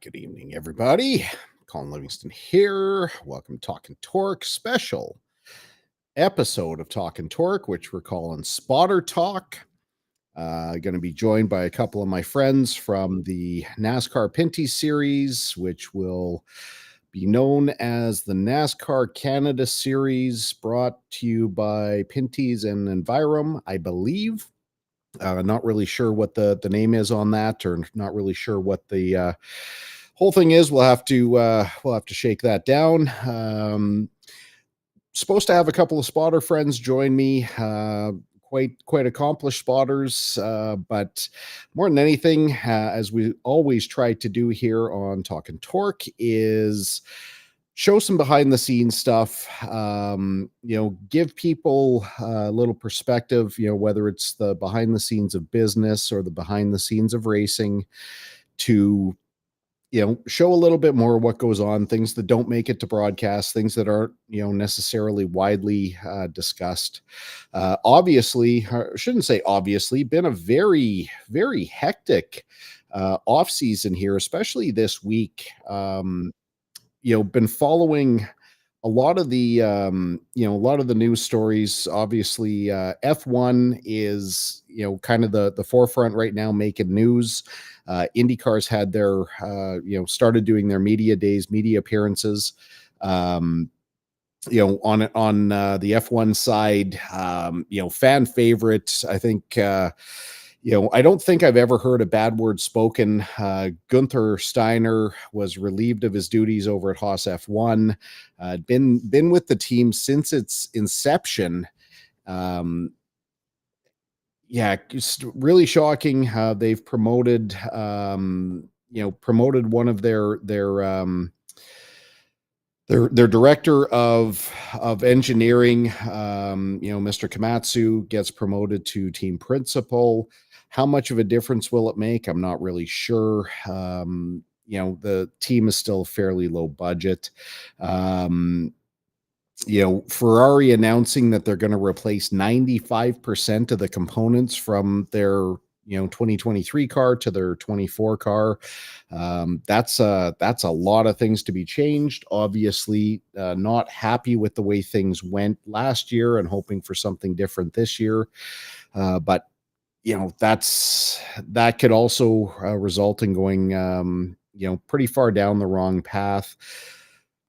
Good evening, everybody. Colin Livingston here. Welcome to Talking Torque special episode of Talking Torque, which we're calling Spotter Talk. Going to be joined by a couple of my friends from the NASCAR Pinty series, which will be known as the NASCAR Canada series, brought to you by Pinty's and Envirom, I believe. Not really sure what the name is on that, or not really sure what the whole thing is. We'll have to shake that down. Supposed to have a couple of spotter friends join me. Quite accomplished spotters, but more than anything, as we always try to do here on Talking Torque, is show some behind the scenes stuff, give people a little perspective, whether it's the behind the scenes of business or the behind the scenes of racing, to show a little bit more what goes on, things that don't make it to broadcast, things that aren't necessarily widely discussed. Obviously, I shouldn't say obviously, been a very, very hectic off season here, especially this week. Been following a lot of the news stories. Obviously, F1 is kind of the forefront right now, making news. IndyCar's had their started doing their media days, media appearances. On the F1 side, fan favorites. I think I don't think I've ever heard a bad word spoken. Gunther Steiner was relieved of his duties over at Haas F1. Been with the team since its inception. It's really shocking how they've promoted one of their director of engineering, Mr. Komatsu, gets promoted to team principal. How much of a difference will it make? I'm not really sure. The team is still fairly low budget. Ferrari announcing that they're going to replace 95% of the components from their 2023 car to their 24 car. That's a lot of things to be changed. Obviously, not happy with the way things went last year and hoping for something different this year. But that could also result in going pretty far down the wrong path.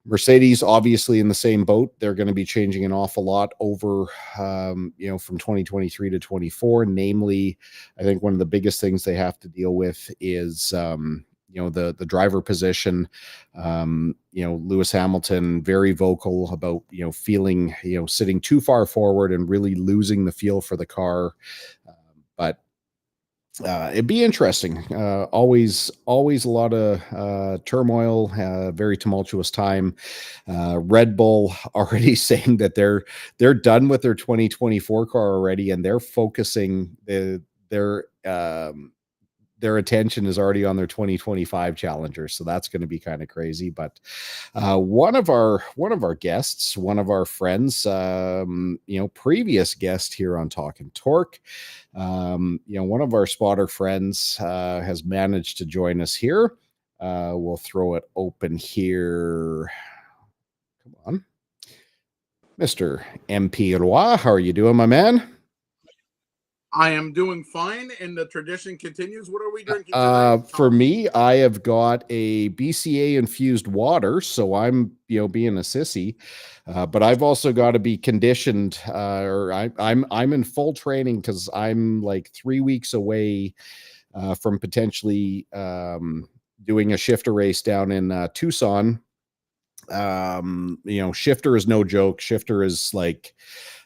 Mercedes, obviously, in the same boat. They're going to be changing an awful lot over, from 2023 to 24. Namely, I think one of the biggest things they have to deal with is, the driver position. Lewis Hamilton, very vocal about, feeling, sitting too far forward and really losing the feel for the car. But it'd be interesting. Always a lot of turmoil, very tumultuous time. Red Bull already saying that they're done with their 2024 car already, and they're focusing their attention is already on their 2025 Challenger. So that's going to be kind of crazy. But one of our guests, one of our friends, previous guest here on Talking Torque, one of our spotter friends has managed to join us here. We'll throw it open here. Come on. Mr. MP Roy, how are you doing, my man? I am doing fine, and the tradition continues. What are we drinking tonight? For me, I have got a BCA infused water, so I'm being a sissy. But I've also got to be conditioned, or I'm in full training because I'm like 3 weeks away from potentially doing a shifter race down in Tucson. Shifter is no joke. Shifter is like,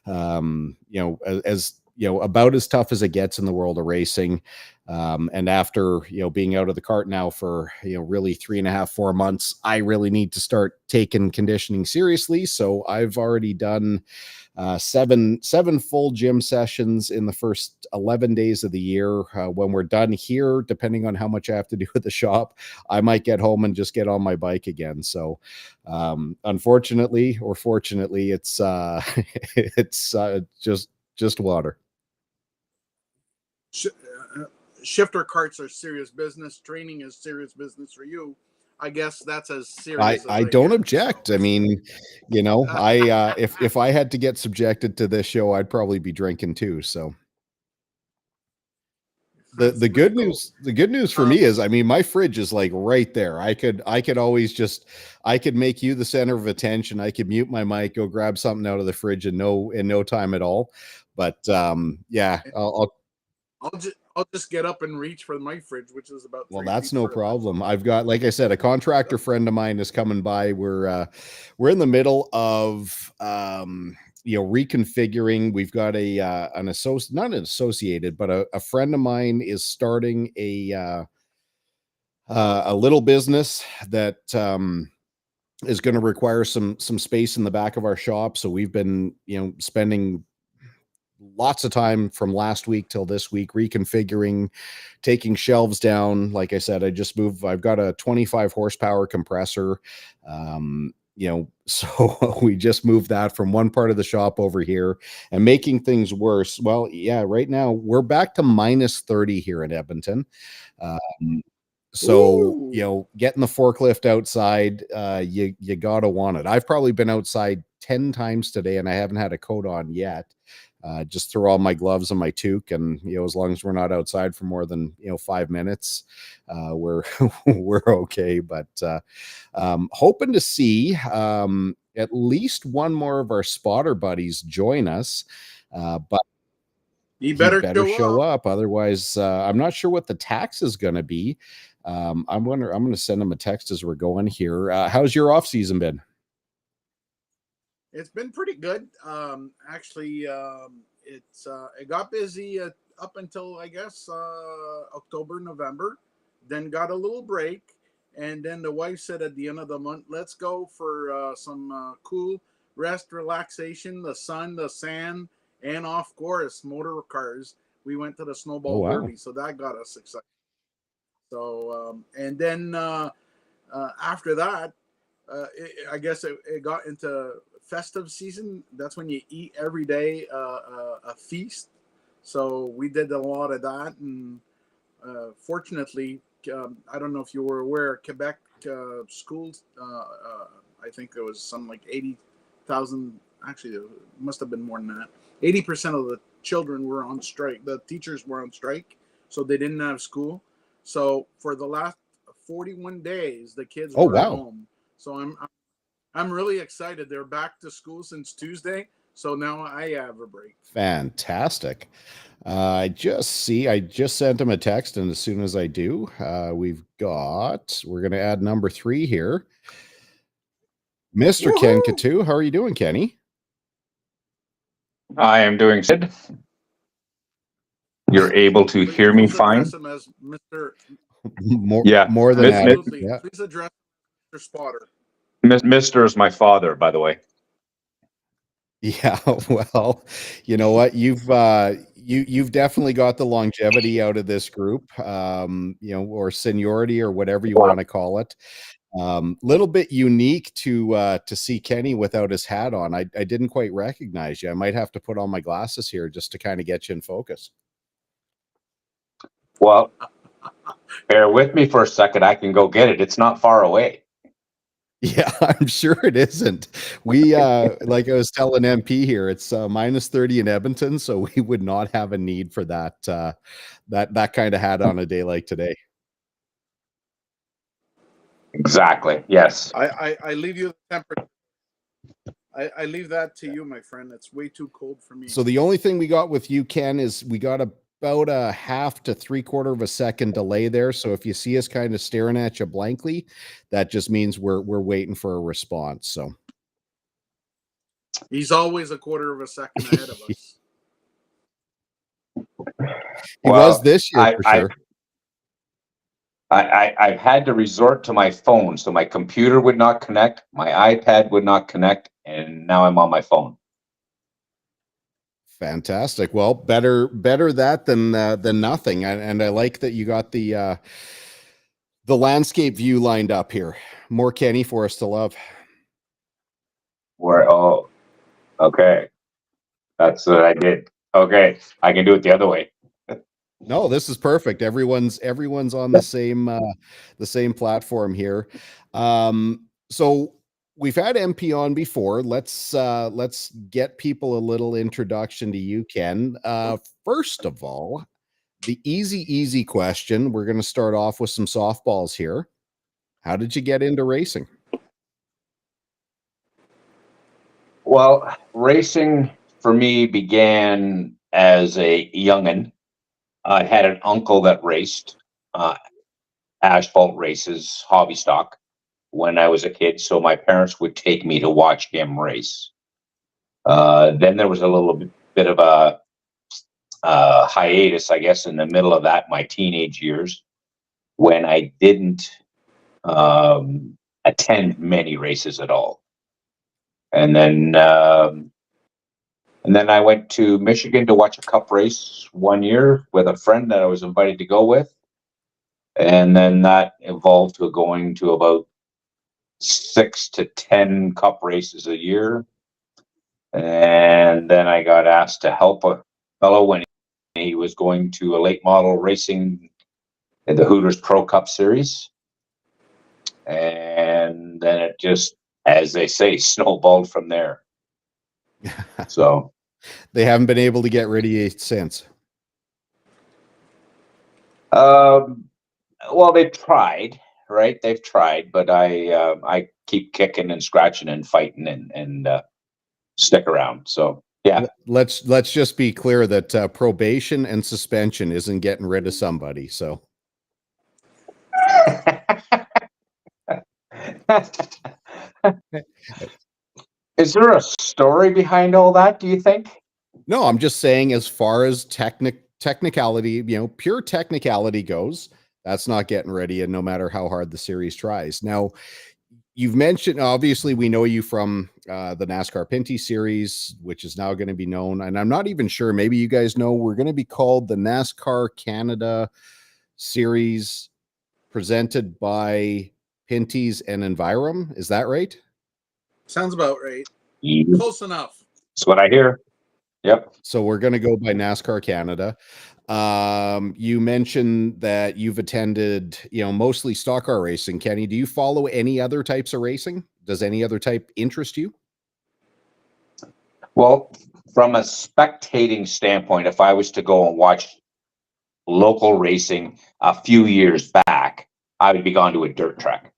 as about as tough as it gets in the world of racing. And after, being out of the cart now for, really 3.5, 4 months, I really need to start taking conditioning seriously. So I've already done seven full gym sessions in the first 11 days of the year. When we're done here, depending on how much I have to do at the shop, I might get home and just get on my bike again. So unfortunately or fortunately, it's just water. Shifter carts are serious business. Training is serious business for you. I guess that's as serious. I don't object. I mean, I if I had to get subjected to this show, I'd probably be drinking too. So the good news for me is, I mean, my fridge is like right there. I could always I could make you the center of attention. I could mute my mic, go grab something out of the fridge in no time at all. But yeah, I'll just get up and reach for my fridge, which is about. Well, that's no problem. I've got, like I said, a contractor friend of mine is coming by. We're in the middle of reconfiguring. We've got not an associated, but a friend of mine is starting a little business that is going to require some space in the back of our shop. So we've been spending lots of time from last week till this week reconfiguring, taking shelves down. Like I said, I've got a 25 horsepower compressor. So we just moved that from one part of the shop over here, and making things worse. Well, yeah, right now we're back to minus 30 here in Edmonton. So, getting the forklift outside, you gotta want it. I've probably been outside 10 times today and I haven't had a coat on yet. Just throw all my gloves and my toque, and as long as we're not outside for more than 5 minutes, we're we're okay. But hoping to see at least one more of our spotter buddies join us, but he better show up. Otherwise, I'm not sure what the tax is going to be. I'm going to send him a text as we're going here. How's your off season been? It's been pretty good. Actually, it got busy up until, I guess, October, November. Then got a little break, and then the wife said at the end of the month, "Let's go for some cool rest, relaxation, the sun, the sand, and of course, motor cars." We went to the snowball derby, so that got us excited. So, and then after that, I guess it got into festive season. That's when you eat every day, a feast. So we did a lot of that, and fortunately, I don't know if you were aware, Quebec schools. I think there was some like 80,000. Actually, it must have been more than that. 80% of the children were on strike. The teachers were on strike, so they didn't have school. So for the last 41 days, the kids were at home. So I'm really excited. They're back to school since Tuesday, so now I have a break. Fantastic. I just sent him a text, and as soon as I do, we're going to add number 3 here. Mr. Woo-hoo! Ken Katu, how are you doing, Kenny? I am doing good. You're able to hear me fine? Him as Mr. More than absolutely. Yeah. Please address Mr. Spotter. Mr. is my father, by the way. Yeah, well, you know what? You've definitely got the longevity out of this group, or seniority, or whatever you want to call it. Little bit unique to see Kenny without his hat on. I didn't quite recognize you. I might have to put on my glasses here just to kind of get you in focus. Well, bear with me for a second. I can go get it. It's not far away. Yeah, I'm sure it isn't. We, like I was telling MP here, it's minus 30 in Edmonton, so we would not have a need for that kind of hat on a day like today. Exactly. Yes. I leave you the temperature. I leave that to you, my friend. It's way too cold for me. So the only thing we got with you, Ken, is we got about a half to 3/4 of a second delay there. So if you see us kind of staring at you blankly, that just means we're waiting for a response. So he's always a 1/4 of a second ahead of us. He was this year for sure. I've had to resort to my phone, so my computer would not connect, my iPad would not connect, and now I'm on my phone. Fantastic. Well, better that than nothing. And I like that you got the landscape view lined up here. More Kenny for us to love. Oh, okay. That's what I did. Okay, I can do it the other way. No, this is perfect. Everyone's on the same platform here. So we've had MP on before. Let's get people a little introduction to you, Ken. First of all, the easy question. We're going to start off with some softballs here. How did you get into racing? Well, racing for me began as a youngin'. I had an uncle that raced uh, asphalt races, hobby stock, when I was a kid. So my parents would take me to watch him race. Then there was a little bit of a hiatus, I guess, in the middle of that, my teenage years, when I didn't attend many races at all. And then I went to Michigan to watch a cup race one year with a friend that I was invited to go with. And then that evolved to going to about 6 to 10 cup races a year. And then I got asked to help a fellow when he was going to a late model racing in the Hooters Pro Cup Series. And then it just, as they say, snowballed from there. So They haven't been able to get rid of you since. well, they've tried, right? They've tried, but I keep kicking and scratching and fighting and stick around. So yeah. Let's just be clear that probation and suspension isn't getting rid of somebody. So Is there a story behind all that, do you think? no, I'm just saying, as far as technicality, pure technicality goes, that's not getting rid of you, no matter how hard the series tries. Now, you've mentioned, obviously, we know you from the NASCAR Pinty series, which is now going to be known, and I'm not even sure, maybe you guys know, we're going to be called the NASCAR Canada series, presented by Pinty's and Envirom. Is that right? Sounds about right. That's Close enough. what I hear. Yep. So we're going to go by NASCAR Canada. You mentioned that you've attended, mostly stock car racing. Kenny, do you follow any other types of racing? Does any other type interest you? Well, from a spectating standpoint, if I was to go and watch local racing a few years back, I would be gone to a dirt track.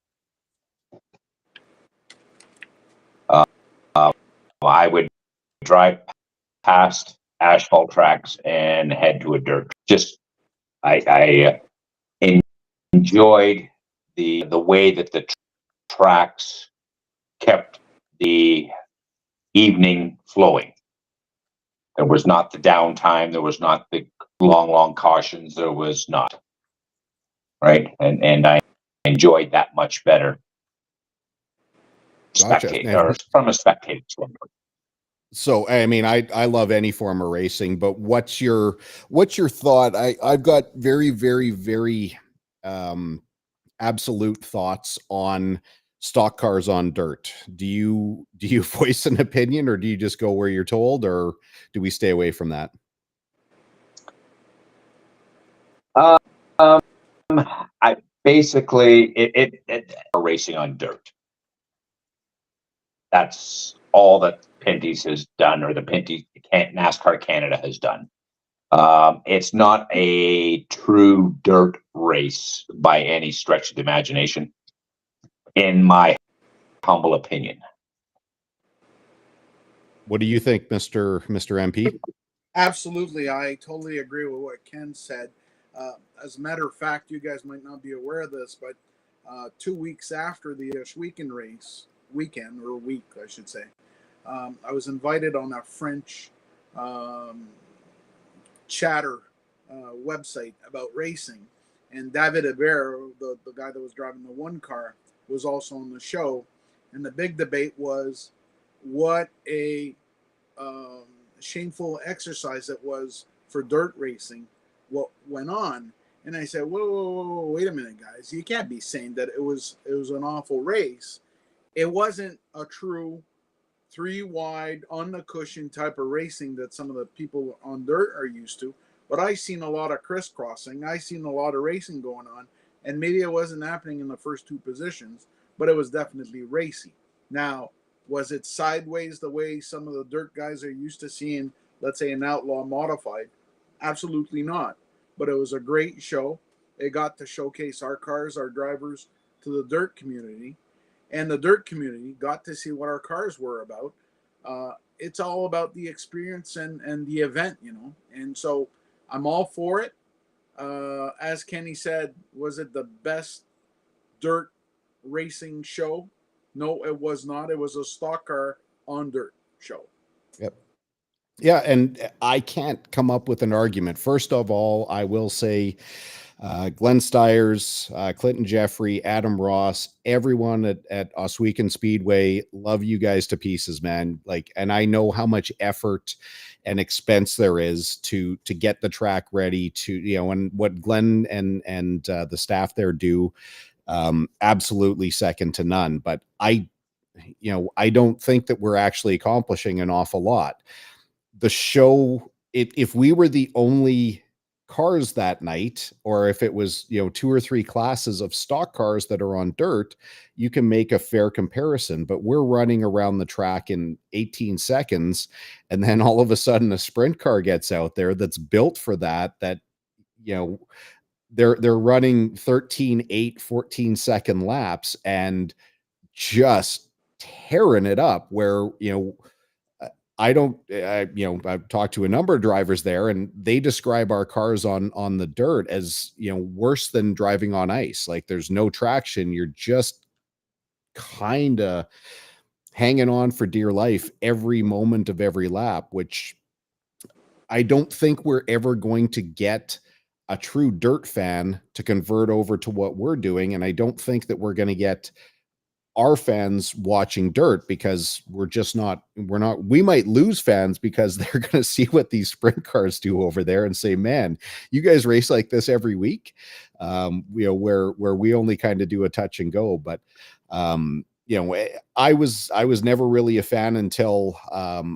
I would drive past asphalt tracks and head to a dirt. Just I enjoyed the way that the tracks kept the evening flowing. There was not the downtime. There was not the long cautions. There was not, right, and I enjoyed that much better. Gotcha. Spectate, or from a spectator standpoint. So, I mean, I love any form of racing, but what's your thought? I've got very absolute thoughts on stock cars on dirt. Do you voice an opinion, or do you just go where you're told, or do we stay away from that? Um, I basically it racing on dirt. That's all that Pinty's has done, or the Pinty NASCAR Canada has done. It's not a true dirt race by any stretch of the imagination, in my humble opinion. What do you think, Mr. MP? Absolutely. I totally agree with what Ken said. As a matter of fact, you guys might not be aware of this, but 2 weeks after the weekend, or week, I should say, I was invited on a French chatter website about racing. And David Hebert, the guy that was driving the one car, was also on the show. And the big debate was what a shameful exercise it was for dirt racing, what went on. And I said, whoa, wait a minute, guys. You can't be saying that it was an awful race. It wasn't a true 3 wide on the cushion type of racing that some of the people on dirt are used to. But I seen a lot of crisscrossing. I seen a lot of racing going on, and maybe it wasn't happening in the first two positions, but it was definitely racy. Now, was it sideways the way some of the dirt guys are used to seeing, let's say, an outlaw modified? Absolutely not. But it was a great show. It got to showcase our cars, our drivers to the dirt community, and the dirt community got to see what our cars were about. It's all about the experience and the event, you know. And so I'm all for it. As Kenny said, was it the best dirt racing show? No, it was not. It was a stock car on dirt show. Yep. Yeah, and I can't come up with an argument. First of all, I will say Glenn Stiers, Clinton Jeffrey, Adam Ross, everyone at Oswego Speedway, love you guys to pieces, man. Like, and I know how much effort and expense there is to get the track ready to, you know, and what Glenn and the staff there do, absolutely second to none. But I don't think that we're actually accomplishing an awful lot. The show, if we were the only cars that night, or if it was, you know, two or three classes of stock cars that are on dirt, you can make a fair comparison. But we're running around the track in 18 seconds, and then all of a sudden a sprint car gets out there that's built for that, you know, they're running 13.8, 14-second laps and just tearing it up, where, you know, I've talked to a number of drivers there, and they describe our cars on the dirt as, you know, worse than driving on ice. Like, there's no traction. You're just kind of hanging on for dear life every moment of every lap, which I don't think we're ever going to get a true dirt fan to convert over to what we're doing. And I don't think that we're going to get our fans watching dirt, because we might lose fans because they're going to see what these sprint cars do over there and say, man, you guys race like this every week. Where we only kind of do a touch and go. But I was never really a fan until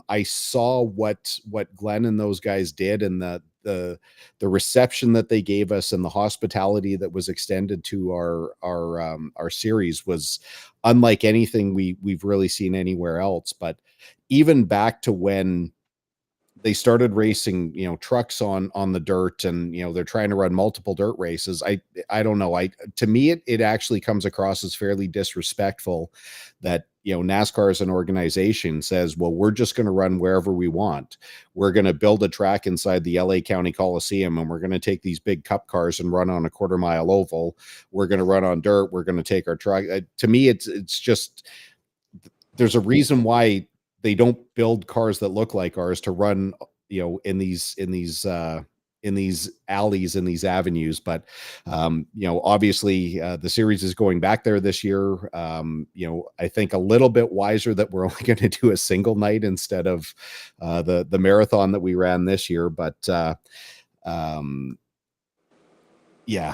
I saw what Glenn and those guys did, and the reception that they gave us and the hospitality that was extended to our series was unlike anything we've really seen anywhere else. But even back to when they started racing, you know, trucks on the dirt, and, you know, they're trying to run multiple dirt races. I don't know. To me, it actually comes across as fairly disrespectful that, you know, NASCAR as an organization says, well, we're just going to run wherever we want. We're going to build a track inside the LA County Coliseum, and we're going to take these big cup cars and run on a quarter-mile oval. We're going to run on dirt. We're going to take our truck. To me, it's just, there's a reason why they don't build cars that look like ours to run, you know, in these alleys, in these avenues. But obviously the series is going back there this year. I think a little bit wiser that we're only going to do a single night instead of the marathon that we ran this year. But yeah,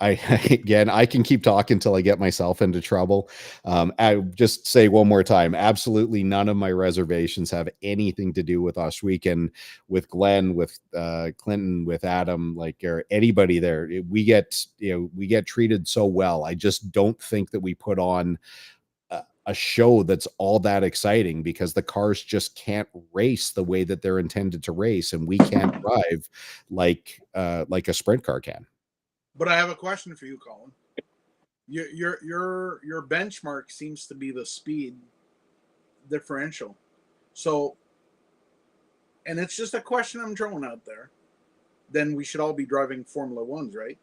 I can keep talking until I get myself into trouble. I just say one more time, absolutely none of my reservations have anything to do with Oswego, with Glenn, with Clinton, with Adam, like, or anybody there. We get treated so well. I just don't think that we put on a show that's all that exciting, because the cars just can't race the way that they're intended to race, and we can't drive like a sprint car can. But I have a question for you, Colin. Your benchmark seems to be the speed differential. So, and it's just a question I'm throwing out there. Then we should all be driving Formula Ones, right?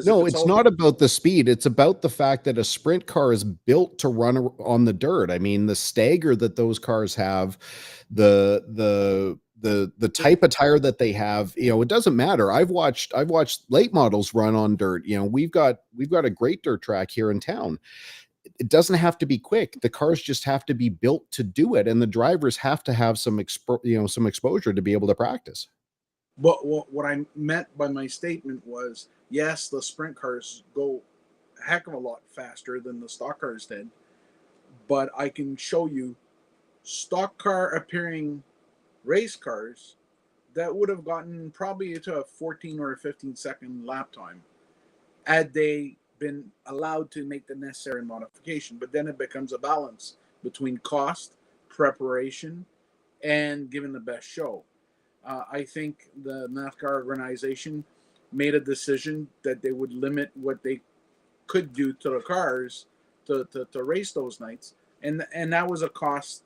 No, it's not about the speed. It's about the fact that a sprint car is built to run on the dirt. I mean, the stagger that those cars have, the type of tire that they have, you know, it doesn't matter. I've watched late models run on dirt. You know, we've got a great dirt track here in town. It doesn't have to be quick. The cars just have to be built to do it, and the drivers have to have some exposure to be able to practice. But what I meant by my statement was, yes, the sprint cars go a heck of a lot faster than the stock cars did, but I can show you stock car appearing race cars that would have gotten probably to a 14 or a 15-second lap time had they been allowed to make the necessary modification. But then it becomes a balance between cost, preparation, and giving the best show. I think the NASCAR organization made a decision that they would limit what they could do to the cars to race those nights, and that was a cost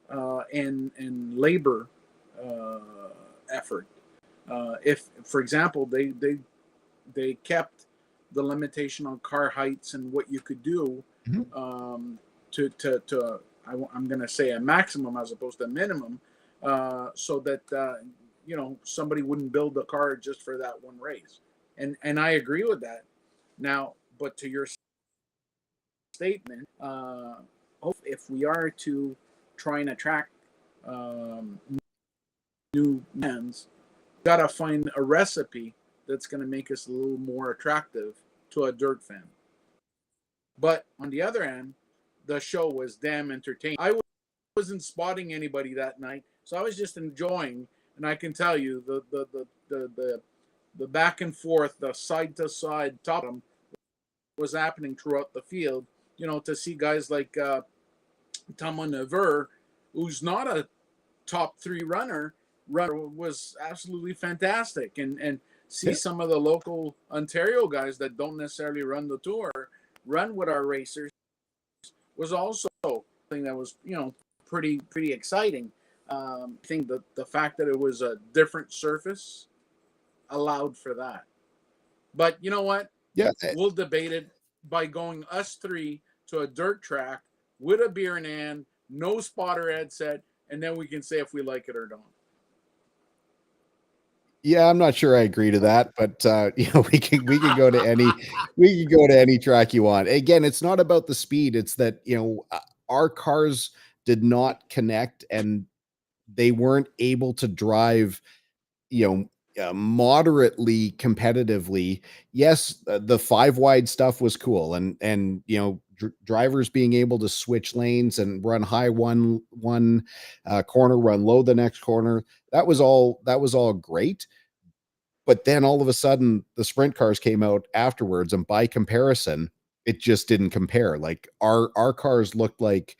and labor uh, effort. If, for example, they kept the limitation on car heights and what you could do to I'm going to say a maximum as opposed to a minimum, so that somebody wouldn't build a car just for that one race, and I agree with that. Now, but to your statement, if we are to try and attract new fans, gotta find a recipe that's going to make us a little more attractive to a dirt fan. But on the other hand, the show was damn entertaining. I wasn't spotting anybody that night, so I was just enjoying. And I can tell you the back and forth, the side to side, top of them was happening throughout the field. To see guys like Thomas Neveu, who's not a top three runner was absolutely fantastic, and see some of the local Ontario guys that don't necessarily run the tour run with our racers was also something that was pretty exciting. I think that the fact that it was a different surface allowed for that. But you know what? Yeah, We'll debate it by going us three to a dirt track with a beer in hand, no spotter headset, and then we can say if we like it or don't. yeah, I'm not sure I agree to that, but we can go to any track you want. Again, it's not about the speed; it's that our cars did not connect, and they weren't able to drive, moderately competitively. Yes, the 5 wide stuff was cool, and drivers being able to switch lanes and run high one corner, run low the next corner. That was all great. But then all of a sudden, the sprint cars came out afterwards, and by comparison, it just didn't compare. Like our cars looked like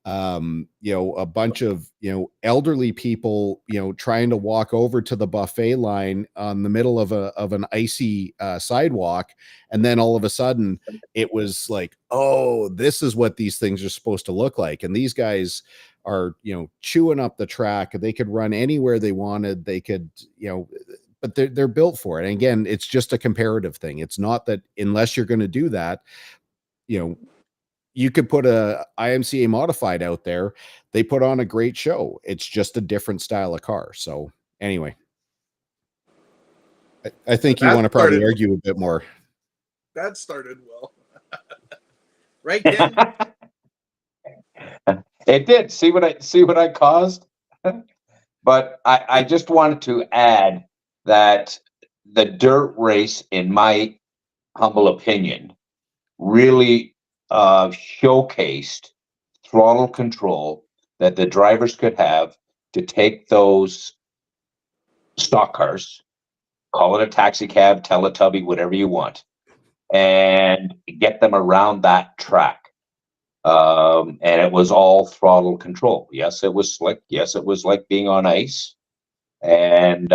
a bunch of elderly people trying to walk over to the buffet line on the middle of an icy sidewalk, and then all of a sudden it was like, oh, this is what these things are supposed to look like. And these guys are chewing up the track. They could run anywhere they wanted. They could but they're built for it. And again, it's just a comparative thing. It's not that unless you're going to do that, you could put a IMCA modified out there. They put on a great show. It's just a different style of car. So anyway, I think you want to probably argue a bit more. That started well. Right, Ken? It did. See what I caused? But I just wanted to add that the dirt race, in my humble opinion, really showcased throttle control that the drivers could have to take those stock cars, call it a taxi cab, Teletubby, whatever you want, and get them around that track. And it was all throttle control. Yes, it was slick. Yes, it was like being on ice. And,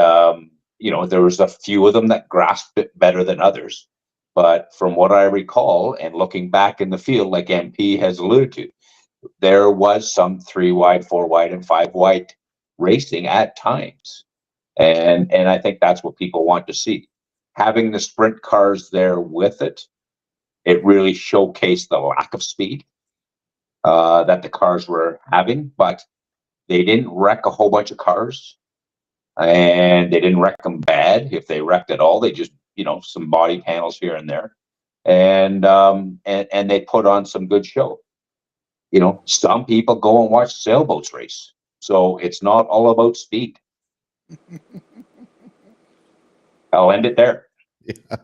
there was a few of them that grasped it better than others. But from what I recall, and looking back in the field, like MP has alluded to, there was some 3 wide, 4 wide, and 5 wide racing at times. And I think that's what people want to see. Having the sprint cars there with it, it really showcased the lack of speed that the cars were having, but they didn't wreck a whole bunch of cars, and they didn't wreck them bad. If they wrecked at all, they just, some body panels here and there, and they put on some good show. Some people go and watch sailboats race, so it's not all about speed. I'll end it there. Yeah.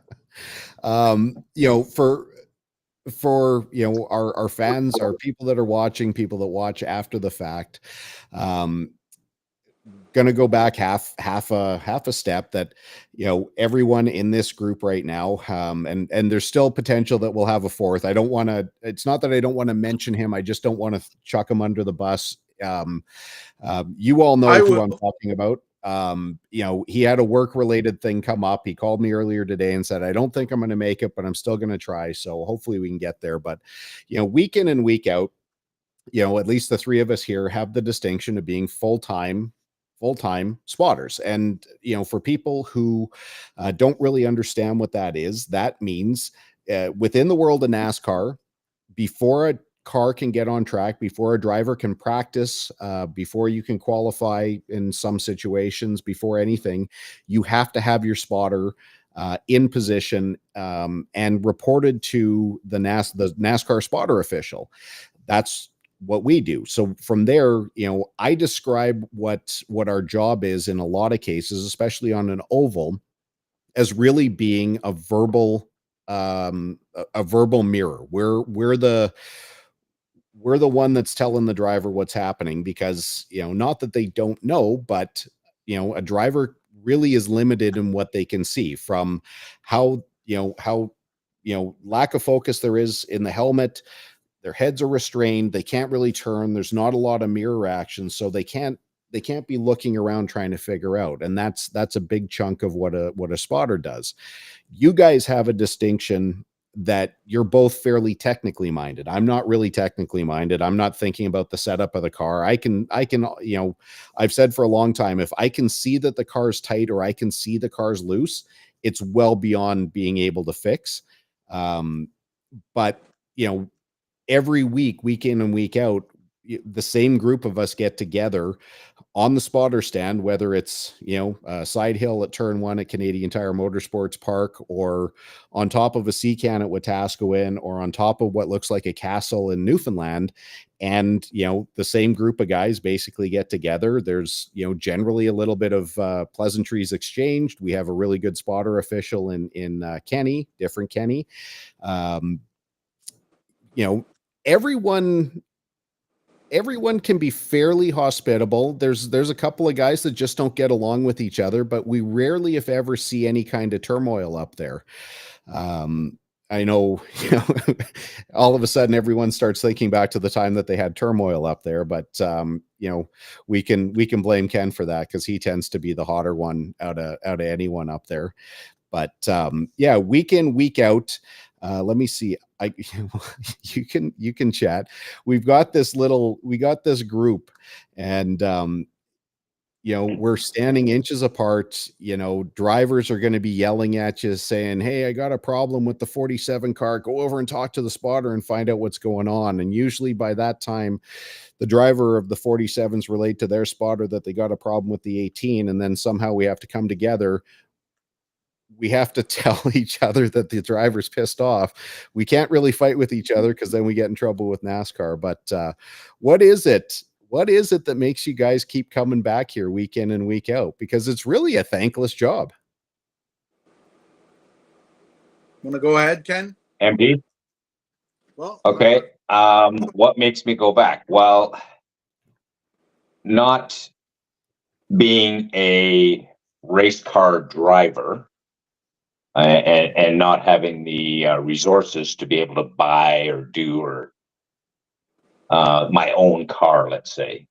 For our fans, our people that are watching, people that watch after the fact, going to go back half a step that, everyone in this group right now, and there's still potential that we'll have a fourth. I don't want to, it's not that I don't want to mention him. I just don't want to chuck him under the bus. You all know I who will. I'm talking about. He had a work related thing come up. He called me earlier today and said, I don't think I'm going to make it, but I'm still going to try. So hopefully we can get there. But, week in and week out, at least the three of us here have the distinction of being full-time spotters. And, for people who don't really understand what that is, that means within the world of NASCAR, before a car can get on track, before a driver can practice, before you can qualify in some situations, before anything, you have to have your spotter in position and reported to the NASCAR spotter official. That's what we do. So from there, I describe what our job is in a lot of cases, especially on an oval, as really being a verbal mirror. We're the one that's telling the driver what's happening, because not that they don't know, but a driver really is limited in what they can see from how lack of focus there is in the helmet. Their heads are restrained, they can't really turn, there's not a lot of mirror action, so they can't be looking around trying to figure out. And that's a big chunk of what a spotter does. You guys have a distinction that you're both fairly technically minded. I'm not really technically minded. I'm not thinking about the setup of the car. I can, I've said for a long time, if I can see that the car's tight or I can see the car's loose, it's well beyond being able to fix. But, every week in and week out, the same group of us get together on the spotter stand, whether it's, side hill at turn 1 at Canadian Tire Motorsports Park, or on top of a sea can at Wetaskiwin, or on top of what looks like a castle in Newfoundland. And, the same group of guys basically get together. There's, generally a little bit of pleasantries exchanged. We have a really good spotter official in Kenny, different Kenny. Everyone can be fairly hospitable. There's a couple of guys that just don't get along with each other, but we rarely, if ever, see any kind of turmoil up there. I know, all of a sudden everyone starts thinking back to the time that they had turmoil up there, but we can blame Ken for that, because he tends to be the hotter one out of anyone up there. But yeah, week in, week out. Let me see. You can chat. We got this group, and we're standing inches apart. Drivers are going to be yelling at you saying, "Hey, I got a problem with the 47 car. Go over and talk to the spotter and find out what's going on." And usually by that time, the driver of the 47s relate to their spotter that they got a problem with the 18, and then somehow we have to come together. We have to tell each other that the driver's pissed off. We can't really fight with each other, because then we get in trouble with NASCAR. But what is it? What is it that makes you guys keep coming back here week in and week out? Because it's really a thankless job. Want to go ahead, Ken? MD? Well, Okay. What makes me go back? Well, not being a race car driver, and not having the resources to be able to buy or do or my own car, let's say.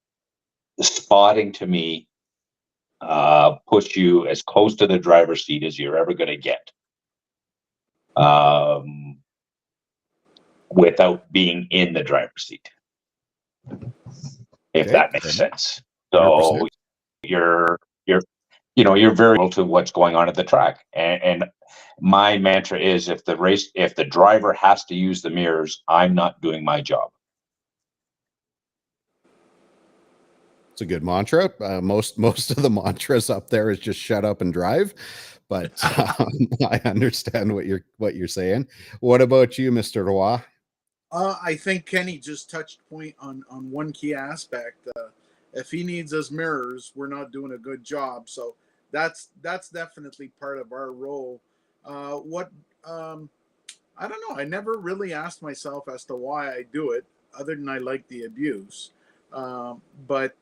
The spotting to me puts you as close to the driver's seat as you're ever going to get, without being in the driver's seat, if that makes sense. So 100%. you're very close to what's going on at the track, and my mantra is, if the driver has to use the mirrors, I'm not doing my job. It's a good mantra. Most of the mantras up there is just shut up and drive, but I understand what you're saying. What about you, Mr. Roy? I think Kenny just touched point on one key aspect. If he needs us mirrors, we're not doing a good job. So that's definitely part of our role. I don't know. I never really asked myself as to why I do it, other than I like the abuse. But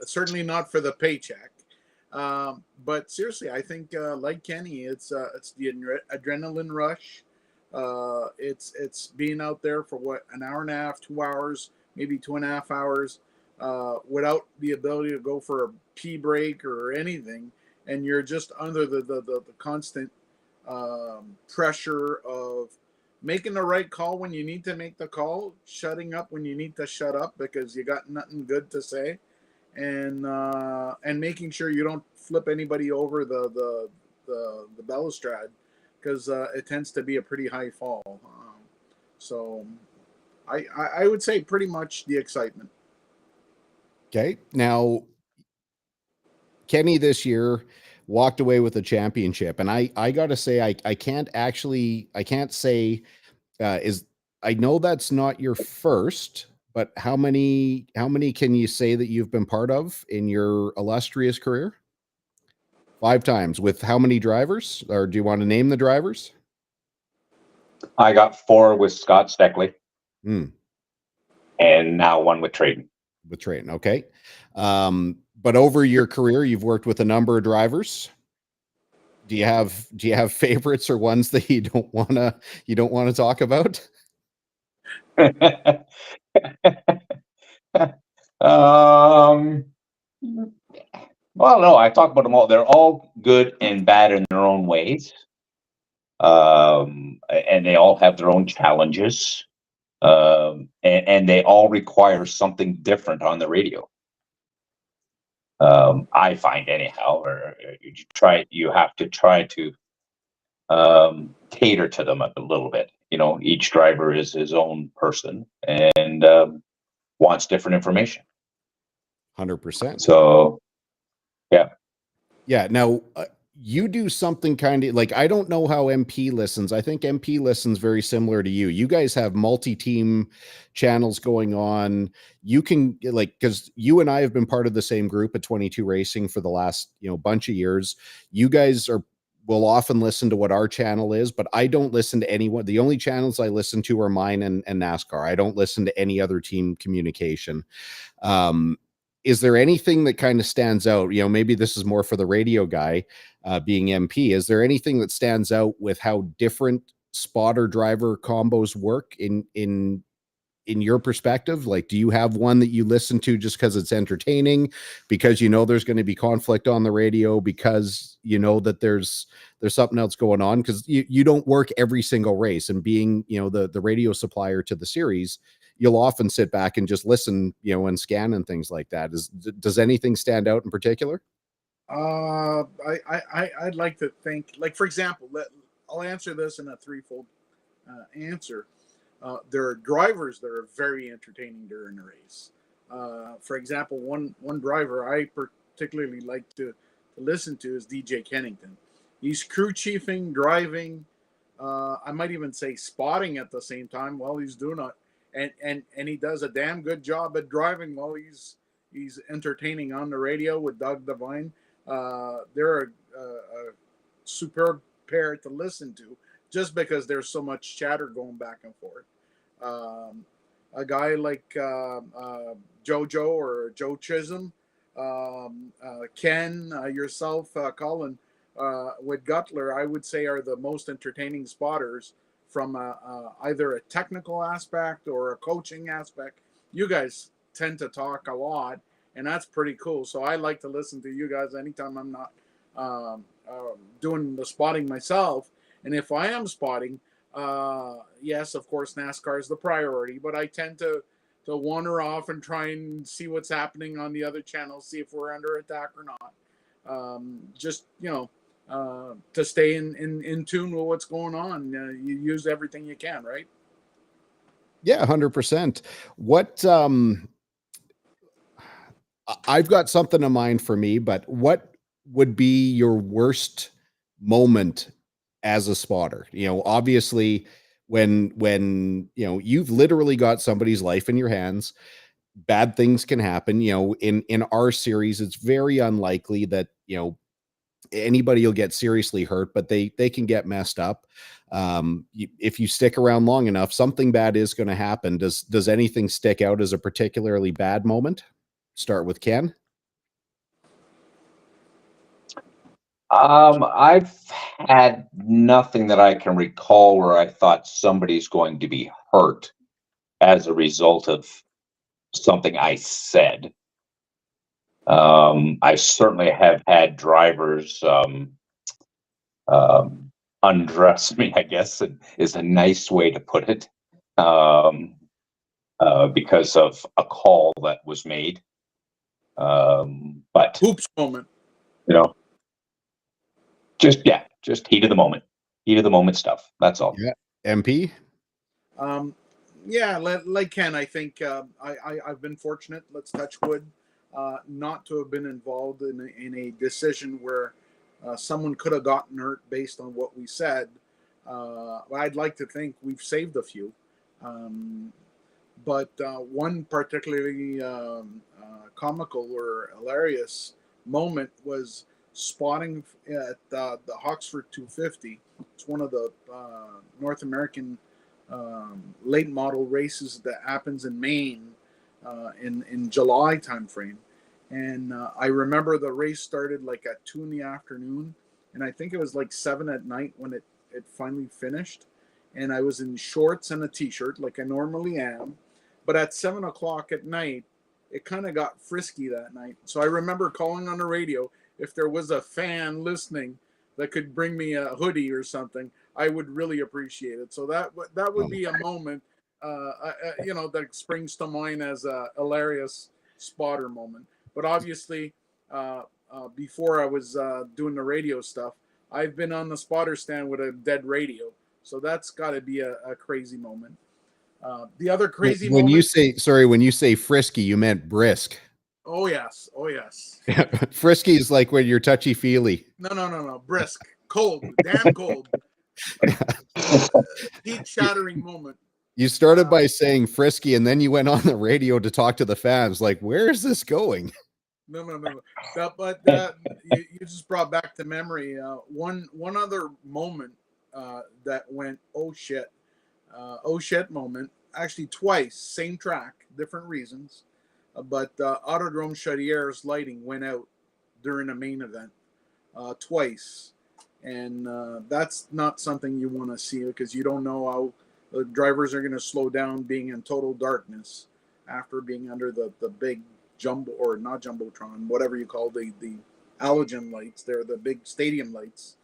certainly not for the paycheck. But seriously, I think like Kenny, it's the adrenaline rush. It's being out there for what, an hour and a half, 2 hours, maybe 2.5 hours, without the ability to go for a pee break or anything, and you're just under the constant pressure of making the right call when you need to make the call, shutting up when you need to shut up because you got nothing good to say, and making sure you don't flip anybody over the balustrade because it tends to be a pretty high fall. So I would say pretty much the excitement. Okay. Now, Kenny this year walked away with a championship, and I got to say I can't say is I know that's not your first, but how many can you say that you've been part of in your illustrious career? 5 times. With how many drivers? Or do you want to name the drivers? I got 4 with Scott Steckley, Hmm. and now 1 with Trayton. With Trayton, okay. But over your career, you've worked with a number of drivers. Do you have favorites or ones that you don't wanna talk about? um, well, no, I talk about them all. They're all good and bad in their own ways. And they all have their own challenges. And they all require something different on the radio. I find anyhow, or you have to try to cater to them a little bit. Each driver is his own person and wants different information. 100%. So, yeah. Yeah. Now, you do something kind of like, I don't know how MP listens. I think MP listens very similar to you. You guys have multi-team channels going on. You can because you and I have been part of the same group at 22 Racing for the last, bunch of years. You guys will often listen to what our channel is, but I don't listen to anyone. The only channels I listen to are mine and NASCAR. I don't listen to any other team communication. Is there anything that kind of stands out? Maybe this is more for the radio guy, being MP. Is there anything that stands out with how different spotter driver combos work in your perspective? Like, do you have one that you listen to just because it's entertaining, because there's going to be conflict on the radio, because that there's something else going on, because you don't work every single race, and being the radio supplier to the series, you'll often sit back and just listen, and scan and things like that. Does anything stand out in particular? I'd like to think, like, for example, I'll answer this in a threefold answer. There are drivers that are very entertaining during the race. For example, one driver I particularly like to listen to is DJ Kennington. He's crew chiefing, driving. I might even say spotting at the same time while he's doing it, and he does a damn good job at driving while he's entertaining on the radio with Doug Devine. They're a superb pair to listen to, just because there's so much chatter going back and forth. A guy like Jojo or Joe Chisholm, Ken, yourself, Colin, with Gutler, I would say are the most entertaining spotters from either a technical aspect or a coaching aspect. You guys tend to talk a lot, and that's pretty cool. So I like to listen to you guys anytime I'm not doing the spotting myself. And if I am spotting, yes, of course, NASCAR is the priority, but I tend to wander off and try and see what's happening on the other channels, see if we're under attack or not. Just, to stay in tune with what's going on. You use everything you can, right? Yeah, 100%. What I've got something in mind for me, but what would be your worst moment as a spotter? Obviously, when you've literally got somebody's life in your hands, bad things can happen. In our series, it's very unlikely that anybody will get seriously hurt, but they can get messed up. If you stick around long enough, something bad is going to happen. Does anything stick out as a particularly bad moment? Start with Ken. I've had nothing that I can recall where I thought somebody's going to be hurt as a result of something I said. I certainly have had drivers undress me, I guess is a nice way to put it, because of a call that was made. But Oops moment. you know, just heat of the moment stuff. That's all. Yeah. MP. Yeah, like Ken, I think I've been fortunate. Let's touch wood, not to have been involved in a decision where someone could have gotten hurt based on what we said. I'd like to think we've saved a few, but one particularly comical or hilarious moment was spotting at the Oxford 250. It's one of the North American late model races that happens in Maine in July timeframe. And I remember the race started like at 2 in the afternoon, and I think it was like 7 at night when it finally finished. And I was in shorts and a t-shirt like I normally am, but at 7 o'clock at night, it kind of got frisky that night. So I remember calling on the radio if there was a fan listening that could bring me a hoodie or something. I would really appreciate it. So that would be a moment, that springs to mind as a hilarious spotter moment. But obviously, before I was doing the radio stuff, I've been on the spotter stand with a dead radio. So that's got to be a crazy moment. The other crazy When moment. when you say frisky, you meant brisk. Oh yes. Oh yes. Frisky is like when you're touchy feely. No. Brisk. Cold. Damn cold. Heat shattering moment. You started by saying frisky, and then you went on the radio to talk to the fans. Like, where is this going? No. But you just brought back to memory one other moment that went oh shit moment. Actually, twice, same track, different reasons. But Autodrome Charrier's lighting went out during a main event twice. And that's not something you want to see because you don't know how the drivers are going to slow down being in total darkness after being under the big jumbo or not jumbotron, whatever you call the halogen lights. They're the big stadium lights.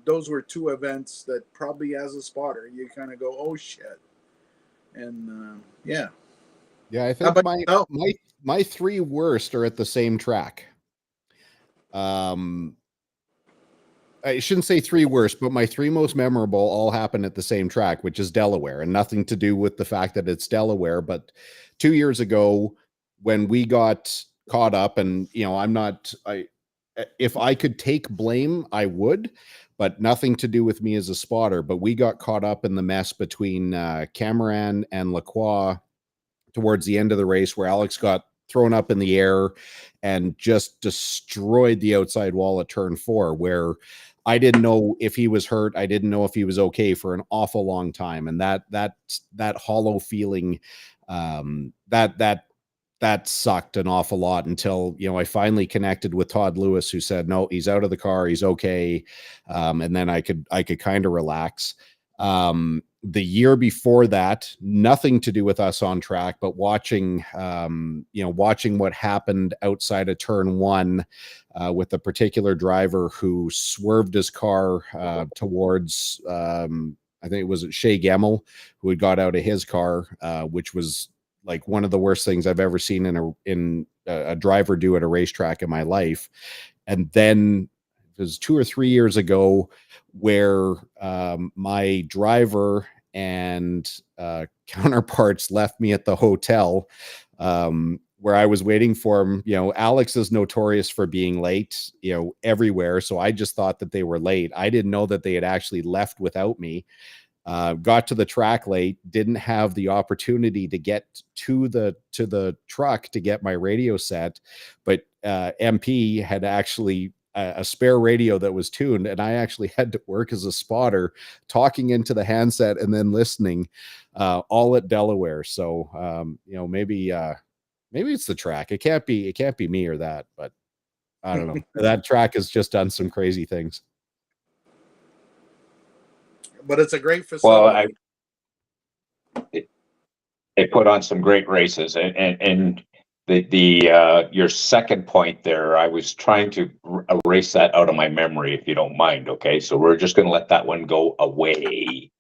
Those were two events that probably as a spotter you kind of go, oh shit. And yeah. Yeah, I think my three worst are at the same track. I shouldn't say three worst, but my three most memorable all happened at the same track, which is Delaware, and nothing to do with the fact that it's Delaware. But 2 years ago, when we got caught up, and if I could take blame, I would, but nothing to do with me as a spotter. But we got caught up in the mess between Cameron and Lacroix towards the end of the race, where Alex got thrown up in the air and just destroyed the outside wall at turn 4, where I didn't know if he was hurt. I didn't know if he was okay for an awful long time. And that hollow feeling, that sucked an awful lot until, I finally connected with Todd Lewis, who said, no, he's out of the car. He's okay. And then I could kind of relax. The year before that, nothing to do with us on track, but watching what happened outside of turn 1 with a particular driver who swerved his car towards, I think it was Shea Gemmel, who had got out of his car, which was like one of the worst things I've ever seen in a driver do at a racetrack in my life. And then it was 2 or 3 years ago where my driver and counterparts left me at the hotel where I was waiting for him. Alex is notorious for being late, everywhere. So I just thought that they were late. I didn't know that they had actually left without me. Got to the track late, didn't have the opportunity to get to the truck to get my radio set, but MP had actually a spare radio that was tuned, and I actually had to work as a spotter, talking into the handset and then listening, all at Delaware. So maybe it's the track. It can't be me or that, but I don't know. That track has just done some crazy things. But it's a great Well, facility. they put on some great races, and your second point there, I was trying to erase that out of my memory, if you don't mind. Okay, so we're just going to let that one go away.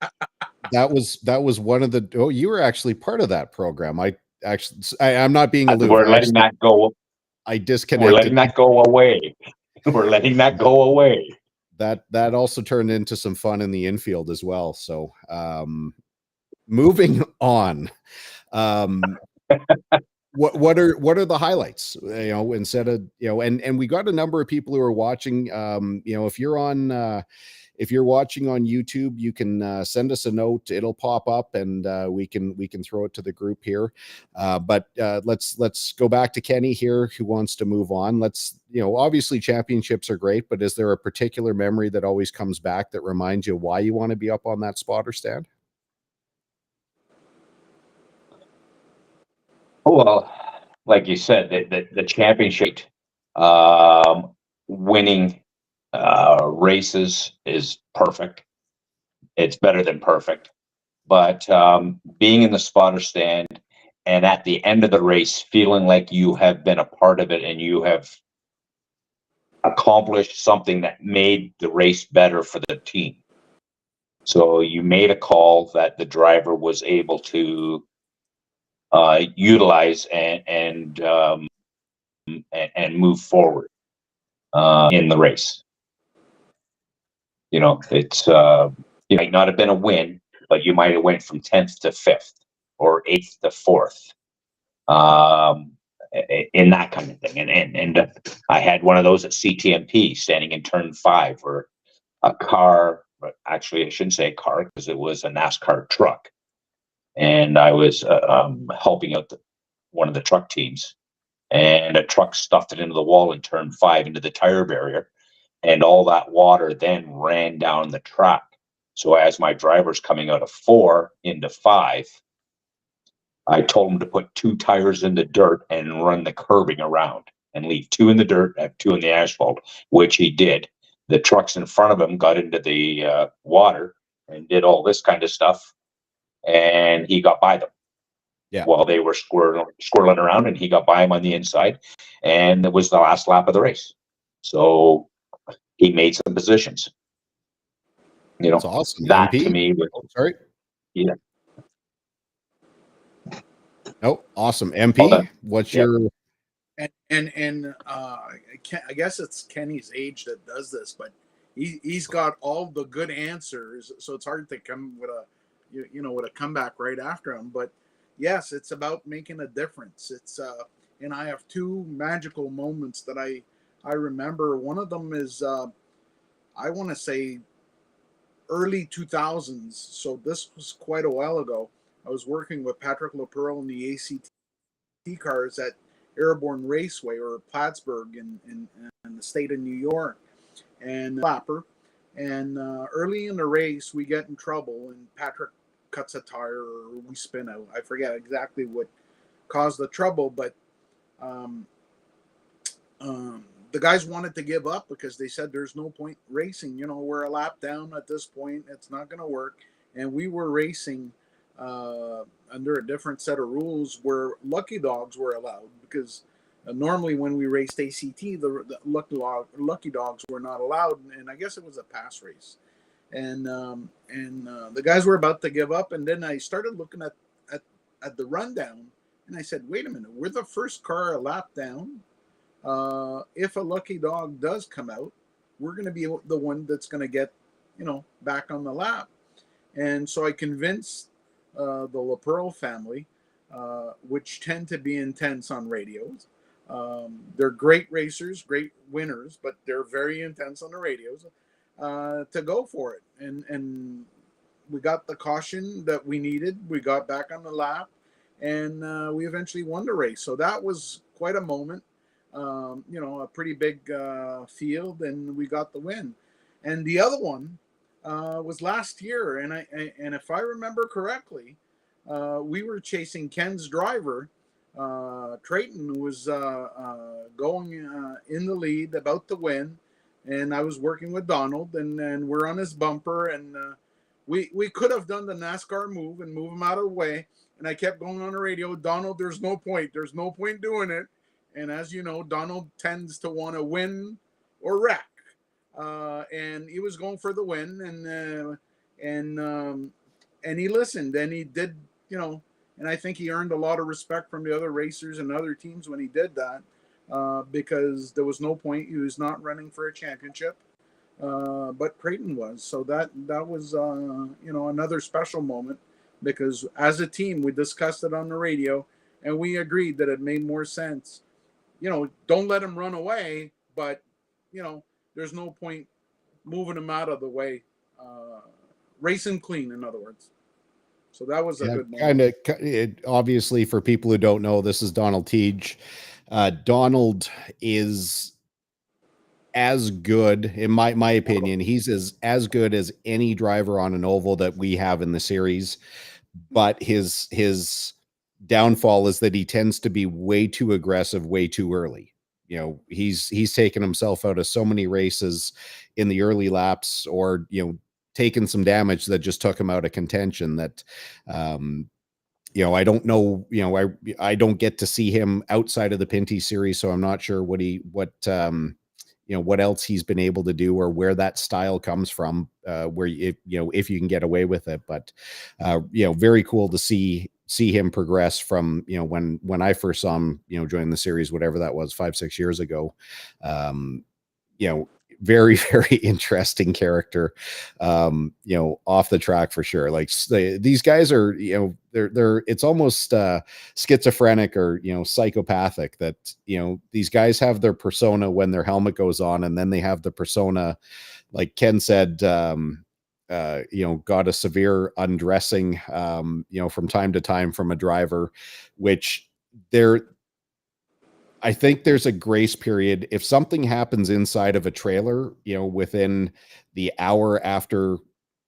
That was one of the. Oh, you were actually part of that program. I'm not being aloof. We're letting that go. I We're disconnected. letting that go away. We're letting that go away. That also turned into some fun in the infield as well. So, moving on. What are the highlights? Instead of and we got a number of people who are watching. If you're watching on YouTube, you can send us a note. It'll pop up, and we can throw it to the group here. But let's go back to Kenny here, who wants to move on. Obviously championships are great, but is there a particular memory that always comes back that reminds you why you want to be up on that spotter stand? Oh, well, like you said, the championship, winning races is perfect. It's better than perfect. But being in the spotter stand and at the end of the race, feeling like you have been a part of it and you have accomplished something that made the race better for the team. So you made a call that the driver was able to utilize and move forward in the race. It's it might not have been a win, but you might have went from 10th to 5th or 8th to 4th, in that kind of thing. And I had one of those at CTMP standing in turn 5, or a car, but actually I shouldn't say car because it was a NASCAR truck, and I was helping out one of the truck teams, and a truck stuffed it into the wall in turn 5 into the tire barrier, and all that water then ran down the track. So as my driver's coming out of 4 into 5, I told him to put 2 tires in the dirt and run the curbing around and leave 2 in the dirt, have 2 in the asphalt, which he did. The trucks in front of him got into the water and did all this kind of stuff, and he got by them. Yeah. While they were squirreling around, and he got by him on the inside, and it was the last lap of the race. So he made some positions. That's awesome. That MP? to me was, sorry. Yeah. Oh, awesome. MP, what's your And I guess it's Kenny's age that does this, but he's got all the good answers, so it's hard to come with a comeback right after him. But yes, it's about making a difference. And I have 2 magical moments that I remember. One of them is I want to say early 2000s, so this was quite a while ago. I was working with Patrick LaPearl in the ACT cars at Airborne Raceway, or Plattsburgh in the state of New York, and Lapper. And early in the race, we get in trouble, and Patrick cuts a tire, or we spin out. I forget exactly what caused the trouble, but um, the guys wanted to give up because they said there's no point racing. We're a lap down at this point. It's not going to work. And we were racing under a different set of rules where lucky dogs were allowed, because normally when we raced ACT, the lucky dogs were not allowed. And I guess it was a pass race. And the guys were about to give up. And then I started looking at the rundown, and I said, wait a minute, we're the first car a lap down. If a lucky dog does come out, we're going to be the one that's going to get, back on the lap. And so I convinced the LaPearl family, which tend to be intense on radios. They're great racers, great winners, but they're very intense on the radios, to go for it. And we got the caution that we needed. We got back on the lap, and we eventually won the race. So that was quite a moment. A pretty big field, and we got the win. And the other one was last year, and if I remember correctly, we were chasing Ken's driver Trayton was going in the lead, about to win, and I was working with Donald, and we're on his bumper, and we could have done the NASCAR move and move him out of the way. And I kept going on the radio, Donald, there's no point. There's no point doing it. And as you know, Donald tends to want to win or wreck. And he was going for the win, and he listened, and he did, and I think he earned a lot of respect from the other racers and other teams when he did that, because there was no point. He was not running for a championship, but Creighton was. So that was another special moment, because as a team we discussed it on the radio, and we agreed that it made more sense. Don't let him run away, but there's no point moving him out of the way. Race him clean, in other words. So that was a good moment. Obviously, for people who don't know, this is Donald Teague. Donald is as good, in my opinion. He's as good as any driver on an oval that we have in the series. But his downfall is that he tends to be way too aggressive, way too early. He's taken himself out of so many races in the early laps, or taken some damage that just took him out of contention. That I don't know, I don't get to see him outside of the Pinty series, so I'm not sure what else he's been able to do, or where that style comes from, where if you can get away with it. But very cool to see him progress from when I first saw him join the series, whatever that was, 5-6 years ago. Very, very interesting character, off the track for sure. Like, these guys are, they're it's almost schizophrenic or psychopathic, that these guys have their persona when their helmet goes on, and then they have the persona, like Ken said, got a severe undressing from time to time from a driver, which I think there's a grace period. If something happens inside of a trailer, within the hour after,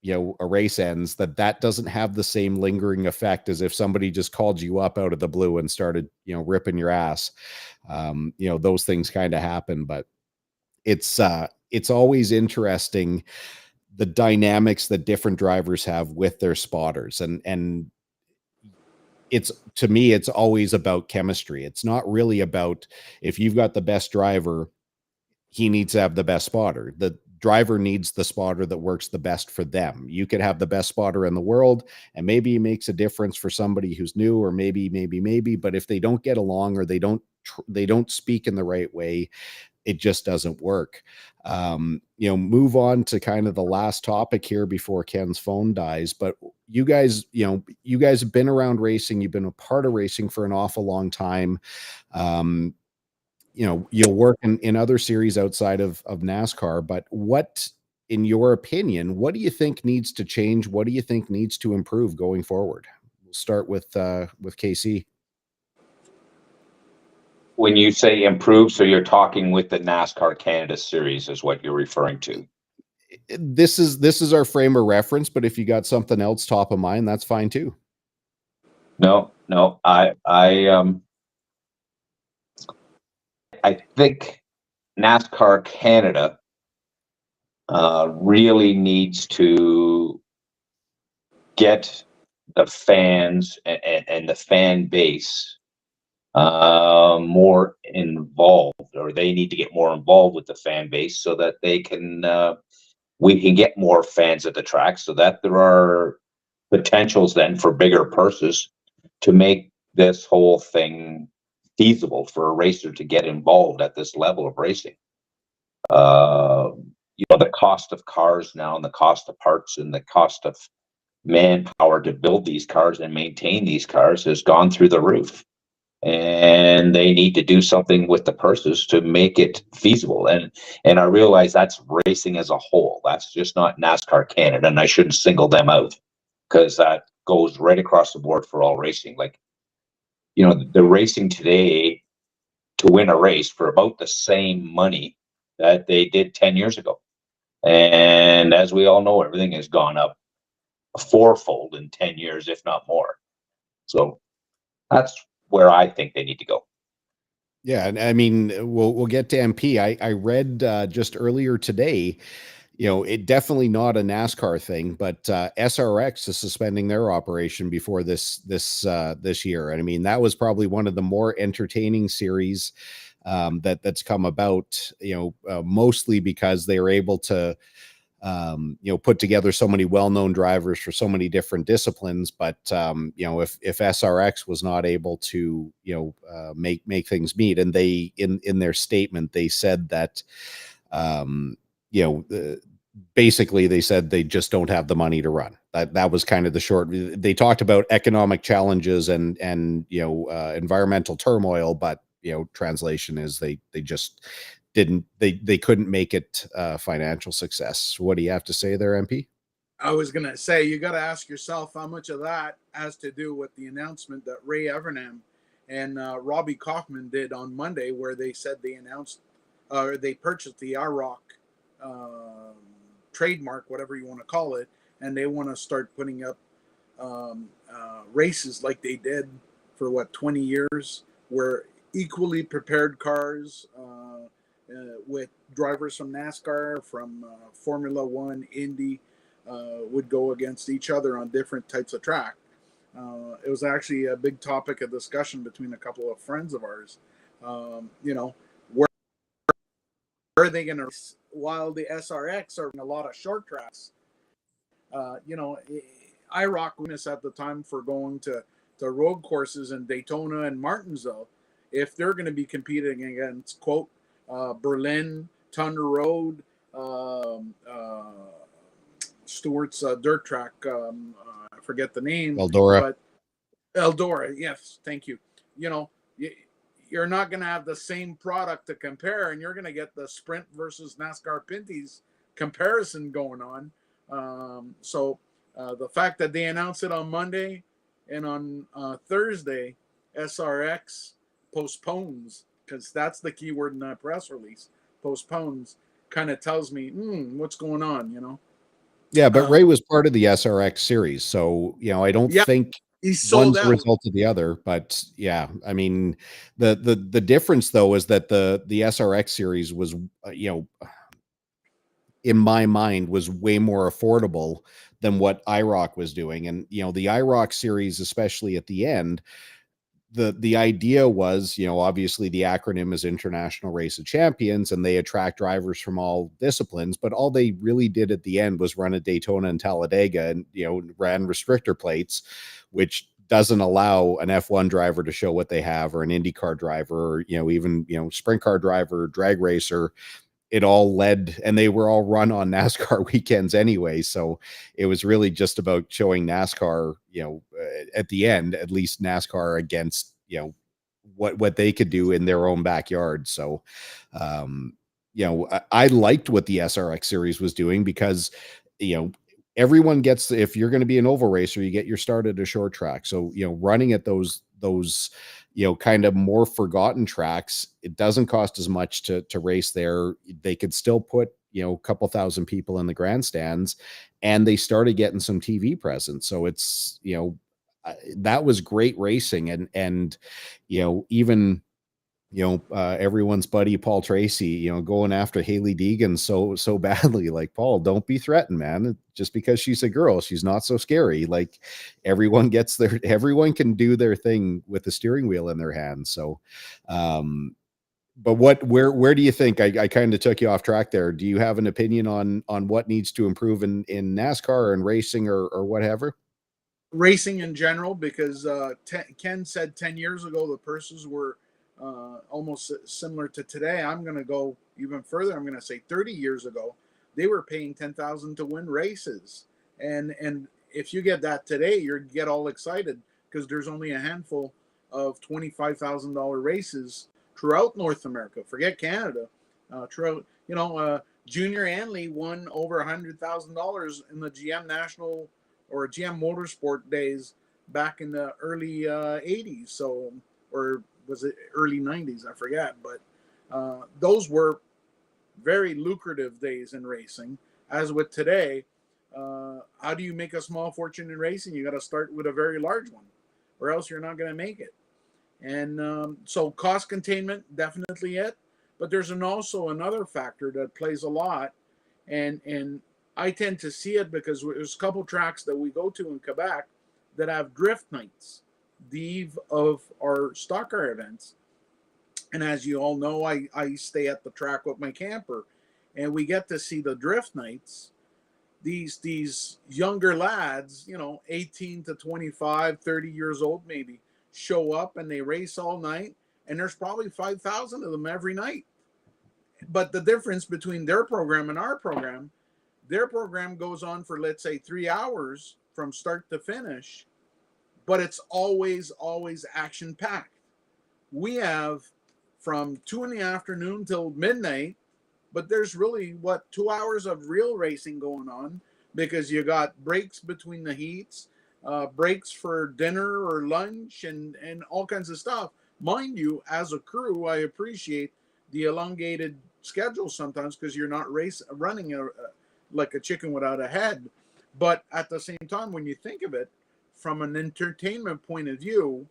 a race ends, that doesn't have the same lingering effect as if somebody just called you up out of the blue and started, ripping your ass. Those things kind of happen, but it's always interesting, the dynamics that different drivers have with their spotters. And to me, it's always about chemistry. It's not really about, if you've got the best driver, he needs to have the best spotter. The driver needs the spotter that works the best for them. You could have the best spotter in the world, and maybe it makes a difference for somebody who's new, or maybe, but if they don't get along, or they don't speak in the right way, it just doesn't work. Move on to kind of the last topic here before Ken's phone dies. But you guys have been around racing. You've been a part of racing for an awful long time. You'll work in other series outside of NASCAR, but what, in your opinion, what do you think needs to change? What do you think needs to improve going forward? We'll start with KC. When you say improve, so you're talking with the NASCAR Canada series is what you're referring to. This is our frame of reference, but if you got something else top of mind, that's fine too. No, I think NASCAR Canada really needs to get the fans and the fan base more involved, or they need to get more involved with the fan base, so that we can get more fans at the track, so that there are potentials then for bigger purses to make this whole thing feasible for a racer to get involved at this level of racing. The cost of cars now, and the cost of parts, and the cost of manpower to build these cars and maintain these cars has gone through the roof. And they need to do something with the purses to make it feasible. And I realize that's racing as a whole. That's just not NASCAR Canada, and I shouldn't single them out, because that goes right across the board for all racing. Like, the racing today to win a race for about the same money that they did 10 years ago. And as we all know, everything has gone up fourfold in 10 years, if not more. So that's where I think they need to go. Yeah, and I mean, we'll get to MP. I read just earlier today, it definitely not a NASCAR thing, but SRX is suspending their operation before this year. And I mean, that was probably one of the more entertaining series that's come about. Mostly because they were able to put together so many well-known drivers for so many different disciplines. But if SRX was not able to make things meet, and they in their statement they said that you know basically they said they just don't have the money to run. That was kind of the short. They talked about economic challenges and environmental turmoil, but translation is they just didn't they couldn't make it financial success. What do you have to say there, MP? I was gonna say you got to ask yourself how much of that has to do with the announcement that Ray Evernham and Robbie Kaufman did on Monday, where they said they announced they purchased the IROC trademark, whatever you want to call it, and they want to start putting up races like they did for 20 years, where equally prepared cars with drivers from NASCAR, from Formula One, Indy, would go against each other on different types of track. It was actually a big topic of discussion between a couple of friends of ours. Where are they going to, while the SRX are in a lot of short tracks, IROC was at the time for going to road courses in Daytona and Martinsville. If they're going to be competing against, quote, Berlin, Thunder Road, Stewart's dirt track, I forget the name. Eldora. But Eldora, yes, thank you. You're not going to have the same product to compare, and you're going to get the Sprint versus NASCAR Pinty's comparison going on. So the fact that they announced it on Monday and on Thursday, SRX postpones, because that's the key word in that press release, postpones, kind of tells me what's going on. Yeah, but Ray was part of the SRX series, so I don't think he sold one's out. the result of the other. But yeah, I mean, the difference though is that the SRX series was in my mind was way more affordable than what IROC was doing. And the IROC series, especially at the end, the idea was, obviously the acronym is International Race of Champions, and they attract drivers from all disciplines, but all they really did at the end was run a Daytona and Talladega and, ran restrictor plates, which doesn't allow an F1 driver to show what they have, or an IndyCar driver, or, even, sprint car driver, drag racer. It all led, and they were all run on NASCAR weekends anyway. So it was really just about showing NASCAR, at the end, at least NASCAR against, what they could do in their own backyard. So, I liked what the SRX series was doing because, everyone gets, if you're going to be an oval racer, you get your start at a short track. So, running at those, kind of more forgotten tracks, it doesn't cost as much to race there. They could still put, a couple thousand people in the grandstands, and they started getting some TV presence. So it's, that was great racing. And, even, everyone's buddy Paul Tracy, going after Haley Deegan so badly. Like, Paul, don't be threatened, man. Just because she's a girl, she's not so scary. Like, everyone can do their thing with the steering wheel in their hands. So, but where do you think I kind of took you off track there? Do you have an opinion on what needs to improve in NASCAR and racing or whatever? Racing in general, because Ken said 10 years ago the purses were almost similar to today. I'm going to go even further. I'm going to say 30 years ago, they were paying $10,000 to win races. And if you get that today, you get all excited because there's only a handful of $25,000 races throughout North America. Forget Canada. Throughout, Junior Anley won over $100,000 in the GM National or GM Motorsport days back in the early 80s. So, or was it early 90s? I forget. But those were very lucrative days in racing. As with today, how do you make a small fortune in racing? You got to start with a very large one, or else you're not going to make it. And so cost containment, definitely it. But there's also another factor that plays a lot, and I tend to see it because there's a couple tracks that we go to in Quebec that have drift nights, the eve of our stock car events. And as you all know, I stay at the track with my camper, and we get to see the drift nights. These younger lads, 18 to 25, 30 years old maybe, show up and they race all night, and there's probably 5,000 of them every night. But the difference between their program and our program, their program goes on for, let's say, 3 hours from start to finish, but it's always action packed. We have from 2 in the afternoon till midnight, but there's really 2 hours of real racing going on, because you got breaks between the heats, breaks for dinner or lunch, and all kinds of stuff. Mind you, as a crew, I appreciate the elongated schedule sometimes, because you're not running like a chicken without a head. But at the same time, when you think of it from an entertainment point of view,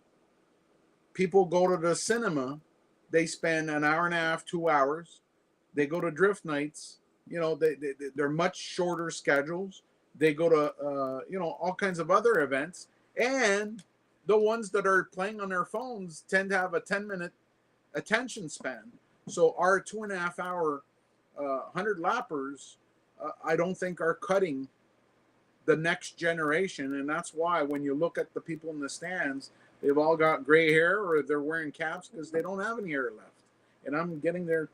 people go to the cinema, they spend an hour and a half, 2 hours. They go to drift nights. They're much shorter schedules. They go to all kinds of other events, and the ones that are playing on their phones tend to have a 10-minute attention span. So our 2.5 hour 100 lappers, I don't think are cutting the next generation, and that's why when you look at the people in the stands, they've all got gray hair or they're wearing caps because they don't have any hair left. And I'm getting there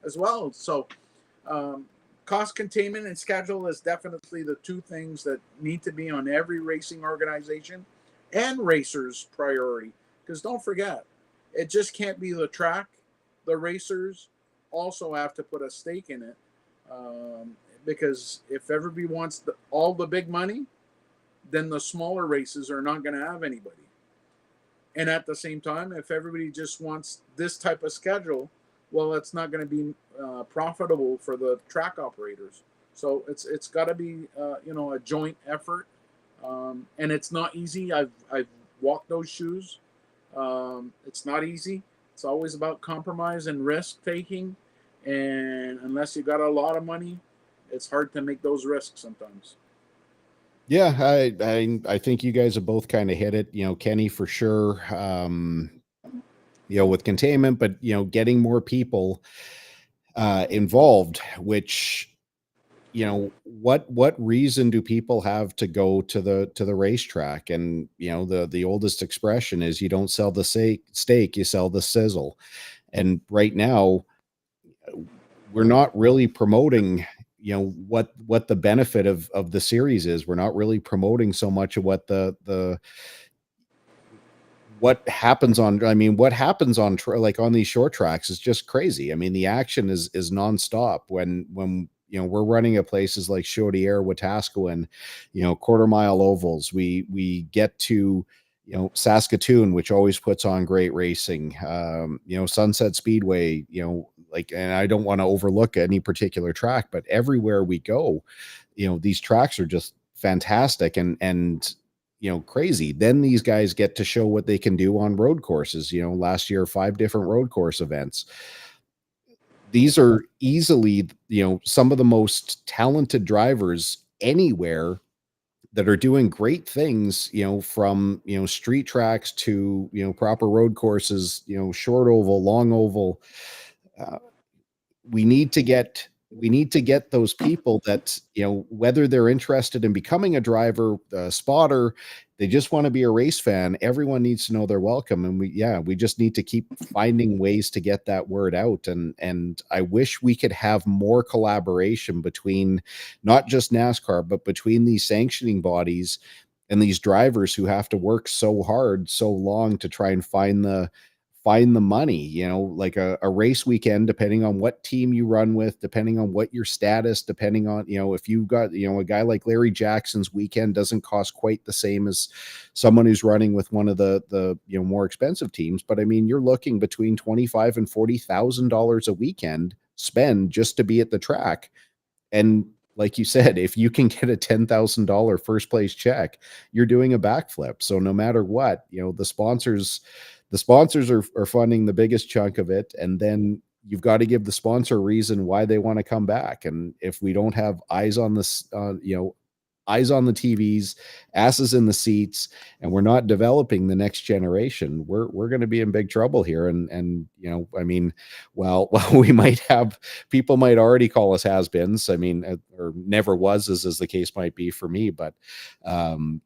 as well. So cost containment and schedule is definitely the two things that need to be on every racing organization and racers' priority. Because don't forget, it just can't be the track. The racers also have to put a stake in it, because if everybody wants all the big money, then the smaller races are not going to have anybody. And at the same time, if everybody just wants this type of schedule, well, it's not going to be profitable for the track operators. So it's got to be a joint effort, and it's not easy. I've walked those shoes. It's not easy. It's always about compromise and risk taking, and unless you got a lot of money, it's hard to make those risks sometimes. Yeah, I think you guys have both kind of hit it. Kenny for sure. With containment, but getting more people involved. Which, what reason do people have to go to the racetrack? And the oldest expression is, you don't sell the steak, you sell the sizzle. And right now, we're not really promoting what the benefit of the series is. We're not really promoting so much of what what happens on like on these short tracks is just crazy. I mean, the action is nonstop when we're running at places like Chaudière, Wetaskiwin, quarter mile ovals. We get to Saskatoon, which always puts on great racing. Sunset Speedway, and I don't want to overlook any particular track, but everywhere we go, these tracks are just fantastic and crazy. Then these guys get to show what they can do on road courses. Last year, 5 different road course events. These are easily, some of the most talented drivers anywhere that are doing great things, from, street tracks to, proper road courses, short oval, long oval. Uh, we need to get those people that, whether they're interested in becoming a driver, a spotter, they just want to be a race fan. Everyone needs to know they're welcome. And we just need to keep finding ways to get that word out. And I wish we could have more collaboration between not just NASCAR, but between these sanctioning bodies and these drivers who have to work so hard, so long to try and find the money. Like a race weekend, depending on what team you run with, depending on what your status, depending on, if you got, a guy like Larry Jackson's weekend doesn't cost quite the same as someone who's running with one of the more expensive teams. But I mean, you're looking between $25,000 and $40,000 a weekend spend just to be at the track. And like you said, if you can get a $10,000 first place check, you're doing a backflip. So no matter what, the sponsors, the sponsors are funding the biggest chunk of it, and then you've got to give the sponsor a reason why they want to come back. And if we don't have eyes on this, eyes on the TVs, asses in the seats, and we're not developing the next generation, we're going to be in big trouble here. And I mean, well, we might have, people might already call us has-beens. I mean, or never was, as the case might be for me. But we're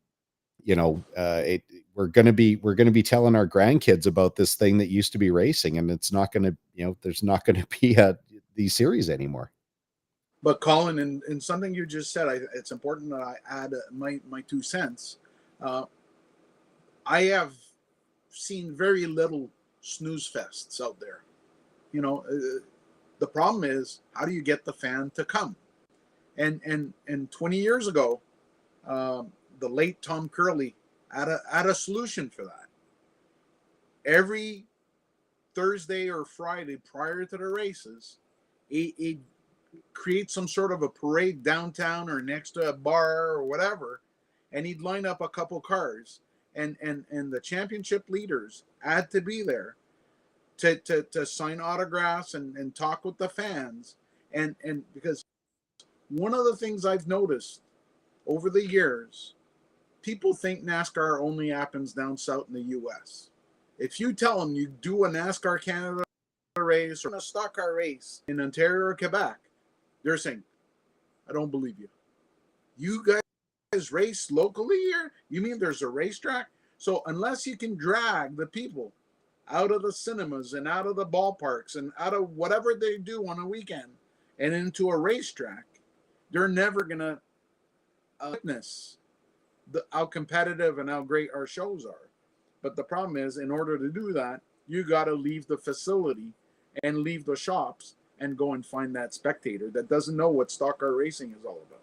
going to be telling our grandkids about this thing that used to be racing, and it's not going to, there's not going to be these series anymore. But Colin, in something you just said, it's important that I add my 2 cents. I have seen very little snooze fests out there. The problem is, how do you get the fan to come? And 20 years ago, the late Tom Curley had a solution for that. Every Thursday or Friday prior to the races, he create some sort of a parade downtown or next to a bar or whatever, and he'd line up a couple cars, and the championship leaders had to be there to sign autographs and talk with the fans, and because one of the things I've noticed over the years, people think NASCAR only happens down south in the U.S. If you tell them you do a NASCAR Canada race or a stock car race in Ontario or Quebec, they're saying, I don't believe you. You guys race locally here? You mean there's a racetrack? So unless you can drag the people out of the cinemas and out of the ballparks and out of whatever they do on a weekend and into a racetrack, they're never going to witness how competitive and how great our shows are. But the problem is, in order to do that, you got to leave the facility and leave the shops and go and find that spectator that doesn't know what stock car racing is all about.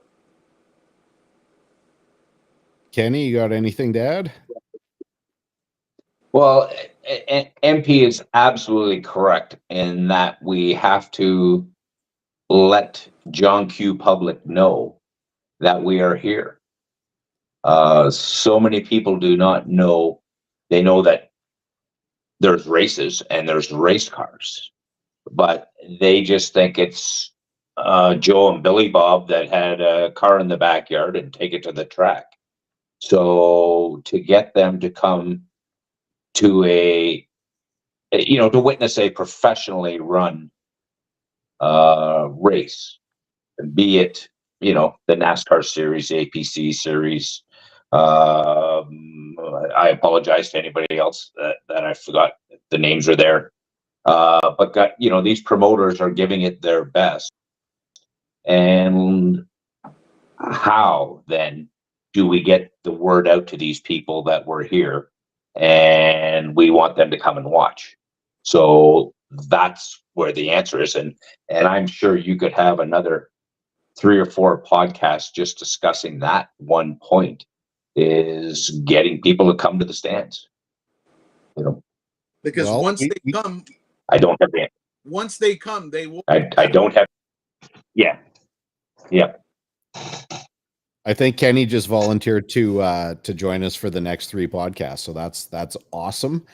Kenny, you got anything to add? Well, MP is absolutely correct in that we have to let John Q. public know that we are here. So many people do not know. They know that there's races and there's race cars, but they just think it's Joe and Billy Bob that had a car in the backyard and take it to the track. So to get them to come to to witness a professionally run race, be it, the NASCAR series, the APC series. I apologize to anybody else that I forgot the names are there. But these promoters are giving it their best. And how then do we get the word out to these people that we're here and we want them to come and watch? So that's where the answer is. And I'm sure you could have another 3 or 4 podcasts just discussing that one point, is getting people to come to the stands. Because once they come, I don't have the answer. Once they come, they will. I don't have. Yeah. I think Kenny just volunteered to join us for the next 3 podcasts. So that's awesome.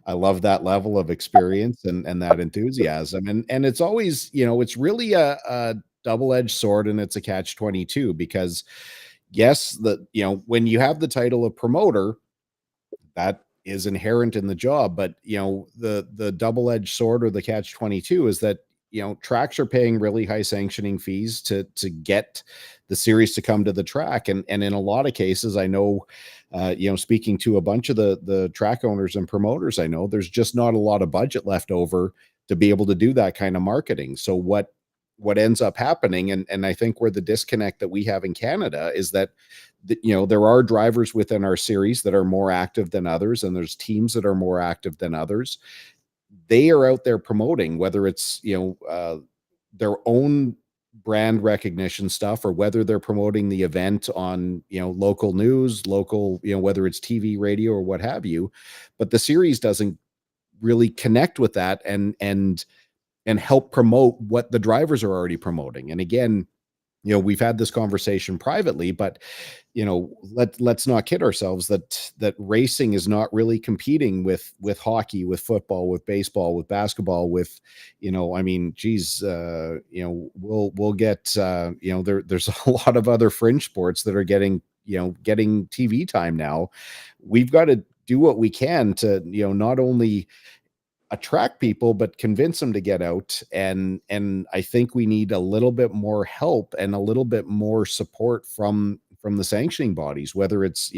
I love that level of experience and that enthusiasm. And it's always, it's really a double-edged sword, and it's a catch-22, because yes, when you have the title of promoter, that is inherent in the job, but the double-edged sword, or the catch-22, is that tracks are paying really high sanctioning fees to get the series to come to the track. And in a lot of cases, I know, speaking to a bunch of the track owners and promoters, I know there's just not a lot of budget left over to be able to do that kind of marketing. So what ends up happening, and I think where the disconnect that we have in Canada is that, there are drivers within our series that are more active than others, and there's teams that are more active than others. They are out there promoting, whether it's, their own brand recognition stuff, or whether they're promoting the event on, local news, whether it's TV, radio, or what have you. But the series doesn't really connect with that and help promote what the drivers are already promoting. And again, we've had this conversation privately, but let's not kid ourselves that racing is not really competing with hockey, with football, with baseball, with basketball, with, I mean, geez, we'll get, there's a lot of other fringe sports that are getting TV time now. We've got to do what we can to, not only attract people but convince them to get out, and I think we need a little bit more help and a little bit more support from the sanctioning bodies, whether it's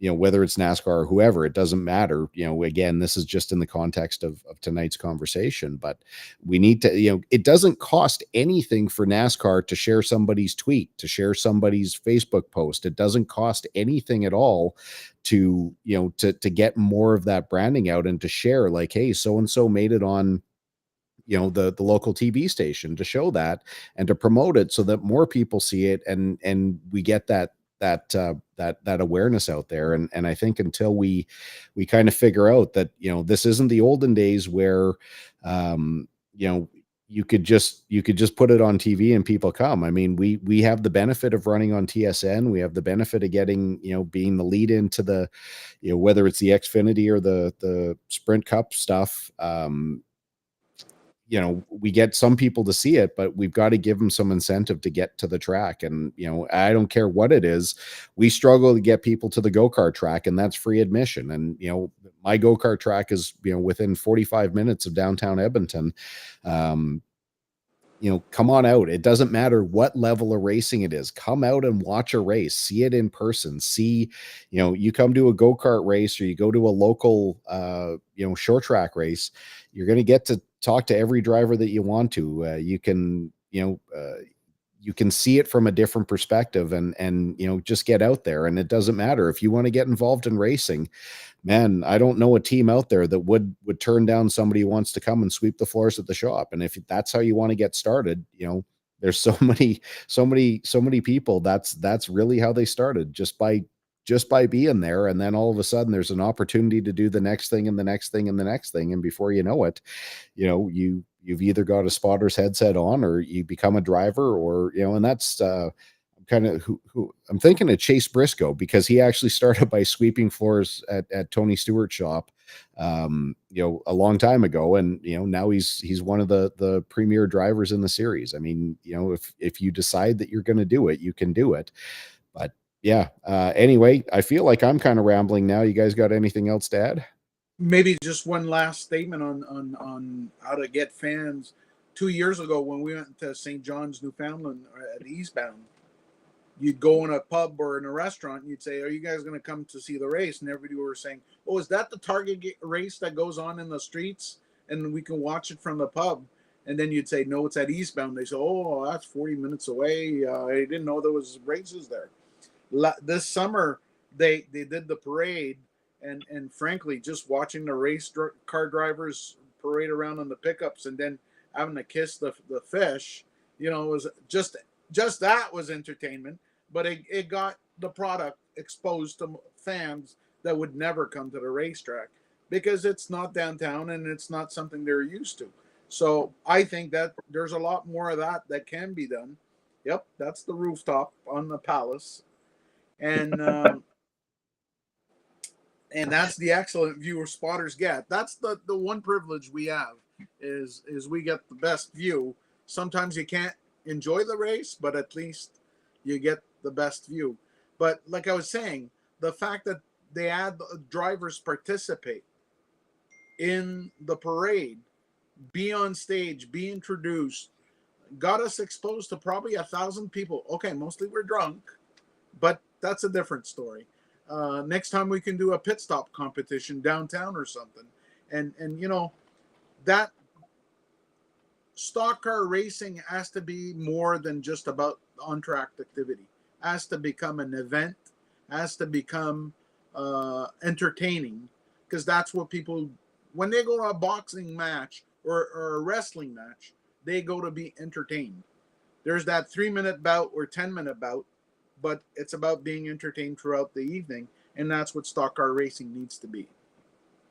whether it's NASCAR or whoever. It doesn't matter. Again, this is just in the context of tonight's conversation, but we need to, it doesn't cost anything for NASCAR to share somebody's tweet, to share somebody's Facebook post. It doesn't cost anything at all to, to get more of that branding out and to share, like, hey, so and so made it on the local TV station, to show that and to promote it so that more people see it, and we get that awareness out there. And I think until we kind of figure out that this isn't the olden days where you could just put it on TV and people come. I mean, we have the benefit of running on TSN. We have the benefit of getting, being the lead into the, whether it's the Xfinity or the Sprint Cup stuff. We get some people to see it, but we've got to give them some incentive to get to the track. And, I don't care what it is. We struggle to get people to the go-kart track, and that's free admission. And, my go-kart track is, within 45 minutes of downtown Edmonton. Come on out. It doesn't matter what level of racing it is. Come out and watch a race, see it in person. See, you come to a go-kart race, or you go to a local, short track race, you're going to get to talk to every driver that you want to. You can see it from a different perspective, and just get out there. And it doesn't matter if you want to get involved in racing. Man, I don't know a team out there that would turn down somebody who wants to come and sweep the floors at the shop. And if that's how you want to get started, there's so many people. That's really how they started, just by being there. And then all of a sudden there's an opportunity to do the next thing and the next thing and the next thing. And before you know it, you've either got a spotter's headset on, or you become a driver, or, and that's, kind of who I'm thinking of Chase Briscoe, because he actually started by sweeping floors at Tony Stewart's shop, a long time ago. And, now he's one of the premier drivers in the series. I mean, if you decide that you're going to do it, you can do it. But yeah, anyway, I feel like I'm kind of rambling now. You guys got anything else to add? Maybe just one last statement on how to get fans. 2 years ago, when we went to St. John's, Newfoundland, at Eastbound, you'd go in a pub or in a restaurant, and you'd say, "Are you guys going to come to see the race?" And everybody were saying, "Oh, is that the Target race that goes on in the streets, and we can watch it from the pub?" And then you'd say, "No, it's at Eastbound." They say, "Oh, that's 40 minutes away. I didn't know there was races there." This summer, they did the parade, and frankly, just watching the race car drivers parade around on the pickups and then having to kiss the fish, it was just that was entertainment. But it got the product exposed to fans that would never come to the racetrack, because it's not downtown and it's not something they're used to. So I think that there's a lot more of that can be done. Yep, that's the rooftop on the Palace, and and that's the excellent view our spotters get. That's the one privilege we have, is we get the best view. Sometimes you can't enjoy the race, but at least you get the best view. But like I was saying, the fact that they had the drivers participate in the parade, be on stage, be introduced, got us exposed to probably 1,000 people. Okay, mostly we're drunk, but that's a different story. Next time we can do a pit stop competition downtown or something. And that stock car racing has to be more than just about on-track activity. Has to become an event, has to become entertaining, because that's what people, when they go to a boxing match or a wrestling match, they go to be entertained. There's that 3-minute bout or 10-minute bout, but it's about being entertained throughout the evening, and that's what stock car racing needs to be.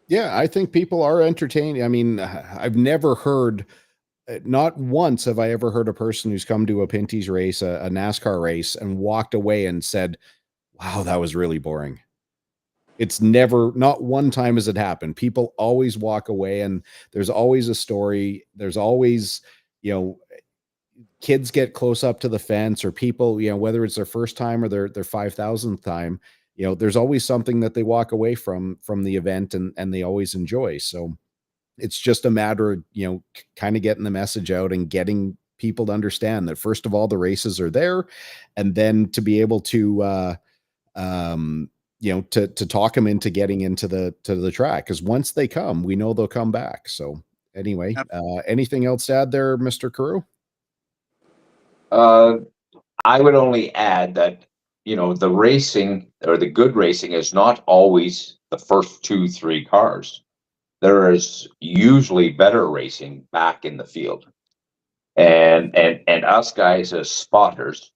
Yeah, I think people are entertained. I mean, I've never heard not once have I ever heard a person who's come to a Pinty's race, a NASCAR race, and walked away and said, wow, that was really boring. It's never, not one time has it happened. People always walk away, and there's always a story. There's always, you know, kids get close up to the fence, or people, you know, whether it's their first time or their 5,000th time, you know, there's always something that they walk away from the event, and they always enjoy. So it's just a matter of, you know, kind of getting the message out and getting people to understand that, first of all, the races are there, and then to be able to you know, to talk them into getting into the track, because once they come, we know they'll come back. So anyway, anything else to add there, Mr. Carew? I would only add that, you know, the racing, or the good racing, is not always the first 2, 3 cars. There is usually better racing back in the field, and us guys as spotters,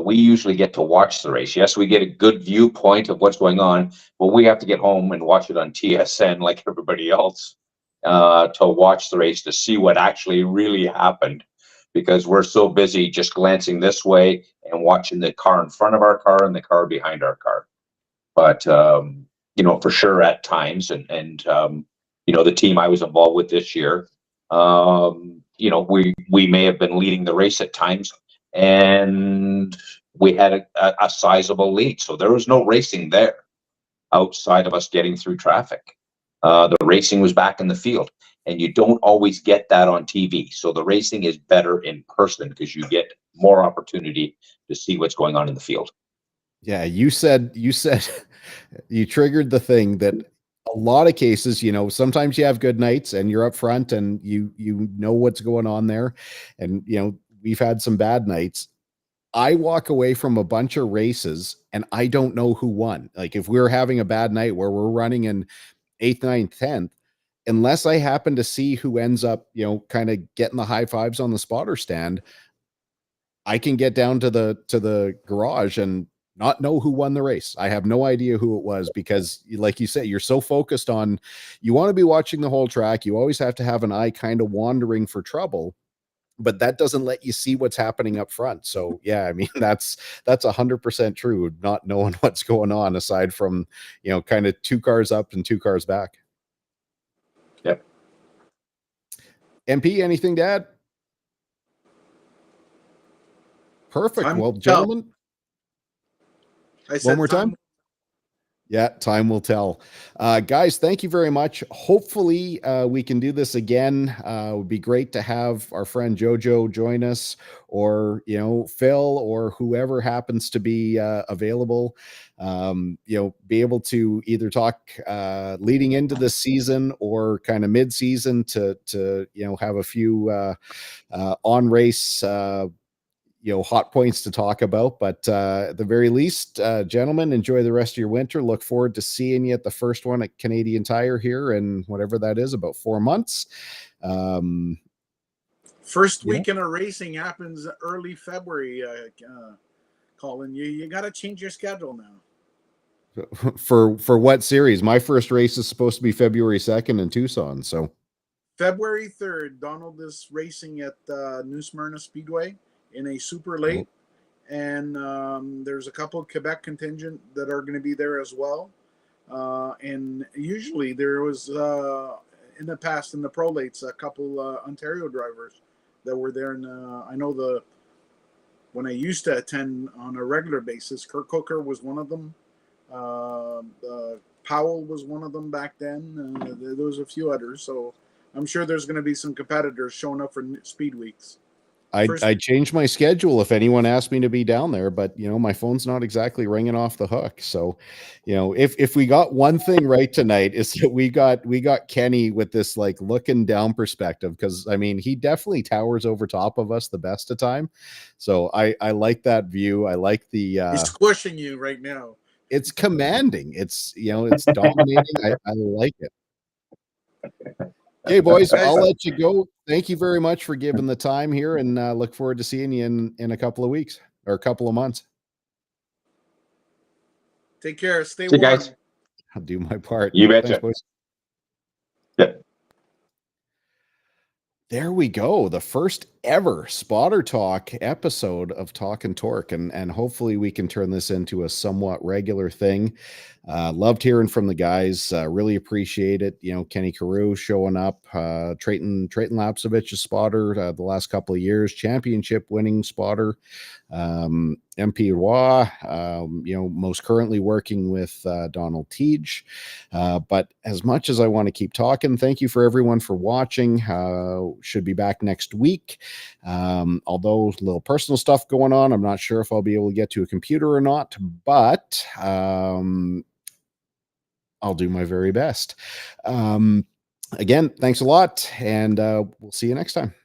we usually get to watch the race. Yes, we get a good viewpoint of what's going on, but we have to get home and watch it on TSN like everybody else, to watch the race, to see what actually really happened, because we're so busy just glancing this way and watching the car in front of our car and the car behind our car. But you know, for sure at times, and you know, the team I was involved with this year, you know, we may have been leading the race at times, and we had a sizable lead, so there was no racing there outside of us getting through traffic. The racing was back in the field, and you don't always get that on TV. So the racing is better in person, because you get more opportunity to see what's going on in the field. Yeah, you said you triggered the thing that a lot of cases, you know, sometimes you have good nights and you're up front and you know what's going on there. And, you know, we've had some bad nights. I walk away from a bunch of races and I don't know who won. Like, if we're having a bad night where we're running in 8th, 9th, 10th, unless I happen to see who ends up, you know, kind of getting the high fives on the spotter stand, I can get down to the garage and not know who won the race. I have no idea who it was, because, like you say, you're so focused on, you want to be watching the whole track. You always have to have an eye kind of wandering for trouble, but that doesn't let you see what's happening up front. So yeah, I mean, that's 100% true. Not knowing what's going on, aside from, you know, kind of 2 cars up and 2 cars back. Yep. MP, anything to add? Perfect. Time Well, will tell. gentlemen, I said one more time. Yeah, time will tell. Guys, thank you very much. Hopefully, we can do this again. It would be great to have our friend Jojo join us, or, you know, Phil, or whoever happens to be available. You know, be able to either talk leading into this season, or kind of mid-season, to you know, have a few on race you know, hot points to talk about. But at the very least, gentlemen, enjoy the rest of your winter. Look forward to seeing you at the first one at Canadian Tire here in whatever that is, about 4 months. First weekend of racing happens early February. Colin, you got to change your schedule now. For what series? My first race is supposed to be February 2nd in Tucson. So February 3rd, Donald is racing at New Smyrna Speedway in a super late. And there's a couple of Quebec contingent that are going to be there as well. And usually there was, in the past, in the pro lates, a couple Ontario drivers that were there. And I know when I used to attend on a regular basis, Kurt Cooker was one of them. Powell was one of them back then. There was a few others. So I'm sure there's going to be some competitors showing up for speed weeks. I changed my schedule if anyone asked me to be down there, but, you know, my phone's not exactly ringing off the hook. So, you know, if we got one thing right tonight, is that we got Kenny with this, like, looking down perspective, because I mean, he definitely towers over top of us the best of time. So I like that view. I like the he's squishing you right now. It's commanding. It's, you know, it's dominating. I like it. Okay, boys, I'll let you go. Thank you very much for giving the time here, and look forward to seeing you in a couple of weeks, or a couple of months. Take care. Stay warm. Guys. I'll do my part. You betcha. Thanks, boys. Yep. There we go. The first ever Spotter Talk episode of Talk and Torque. And hopefully we can turn this into a somewhat regular thing. Loved hearing from the guys. Really appreciate it. You know, Kenny Carew showing up, Trayton Lapsovich, a spotter the last couple of years, championship winning spotter. MP Roy, you know, most currently working with Donald Teege. But as much as I want to keep talking, thank you for everyone for watching. Should be back next week. Although a little personal stuff going on, I'm not sure if I'll be able to get to a computer or not, but I'll do my very best. Again, thanks a lot, and we'll see you next time.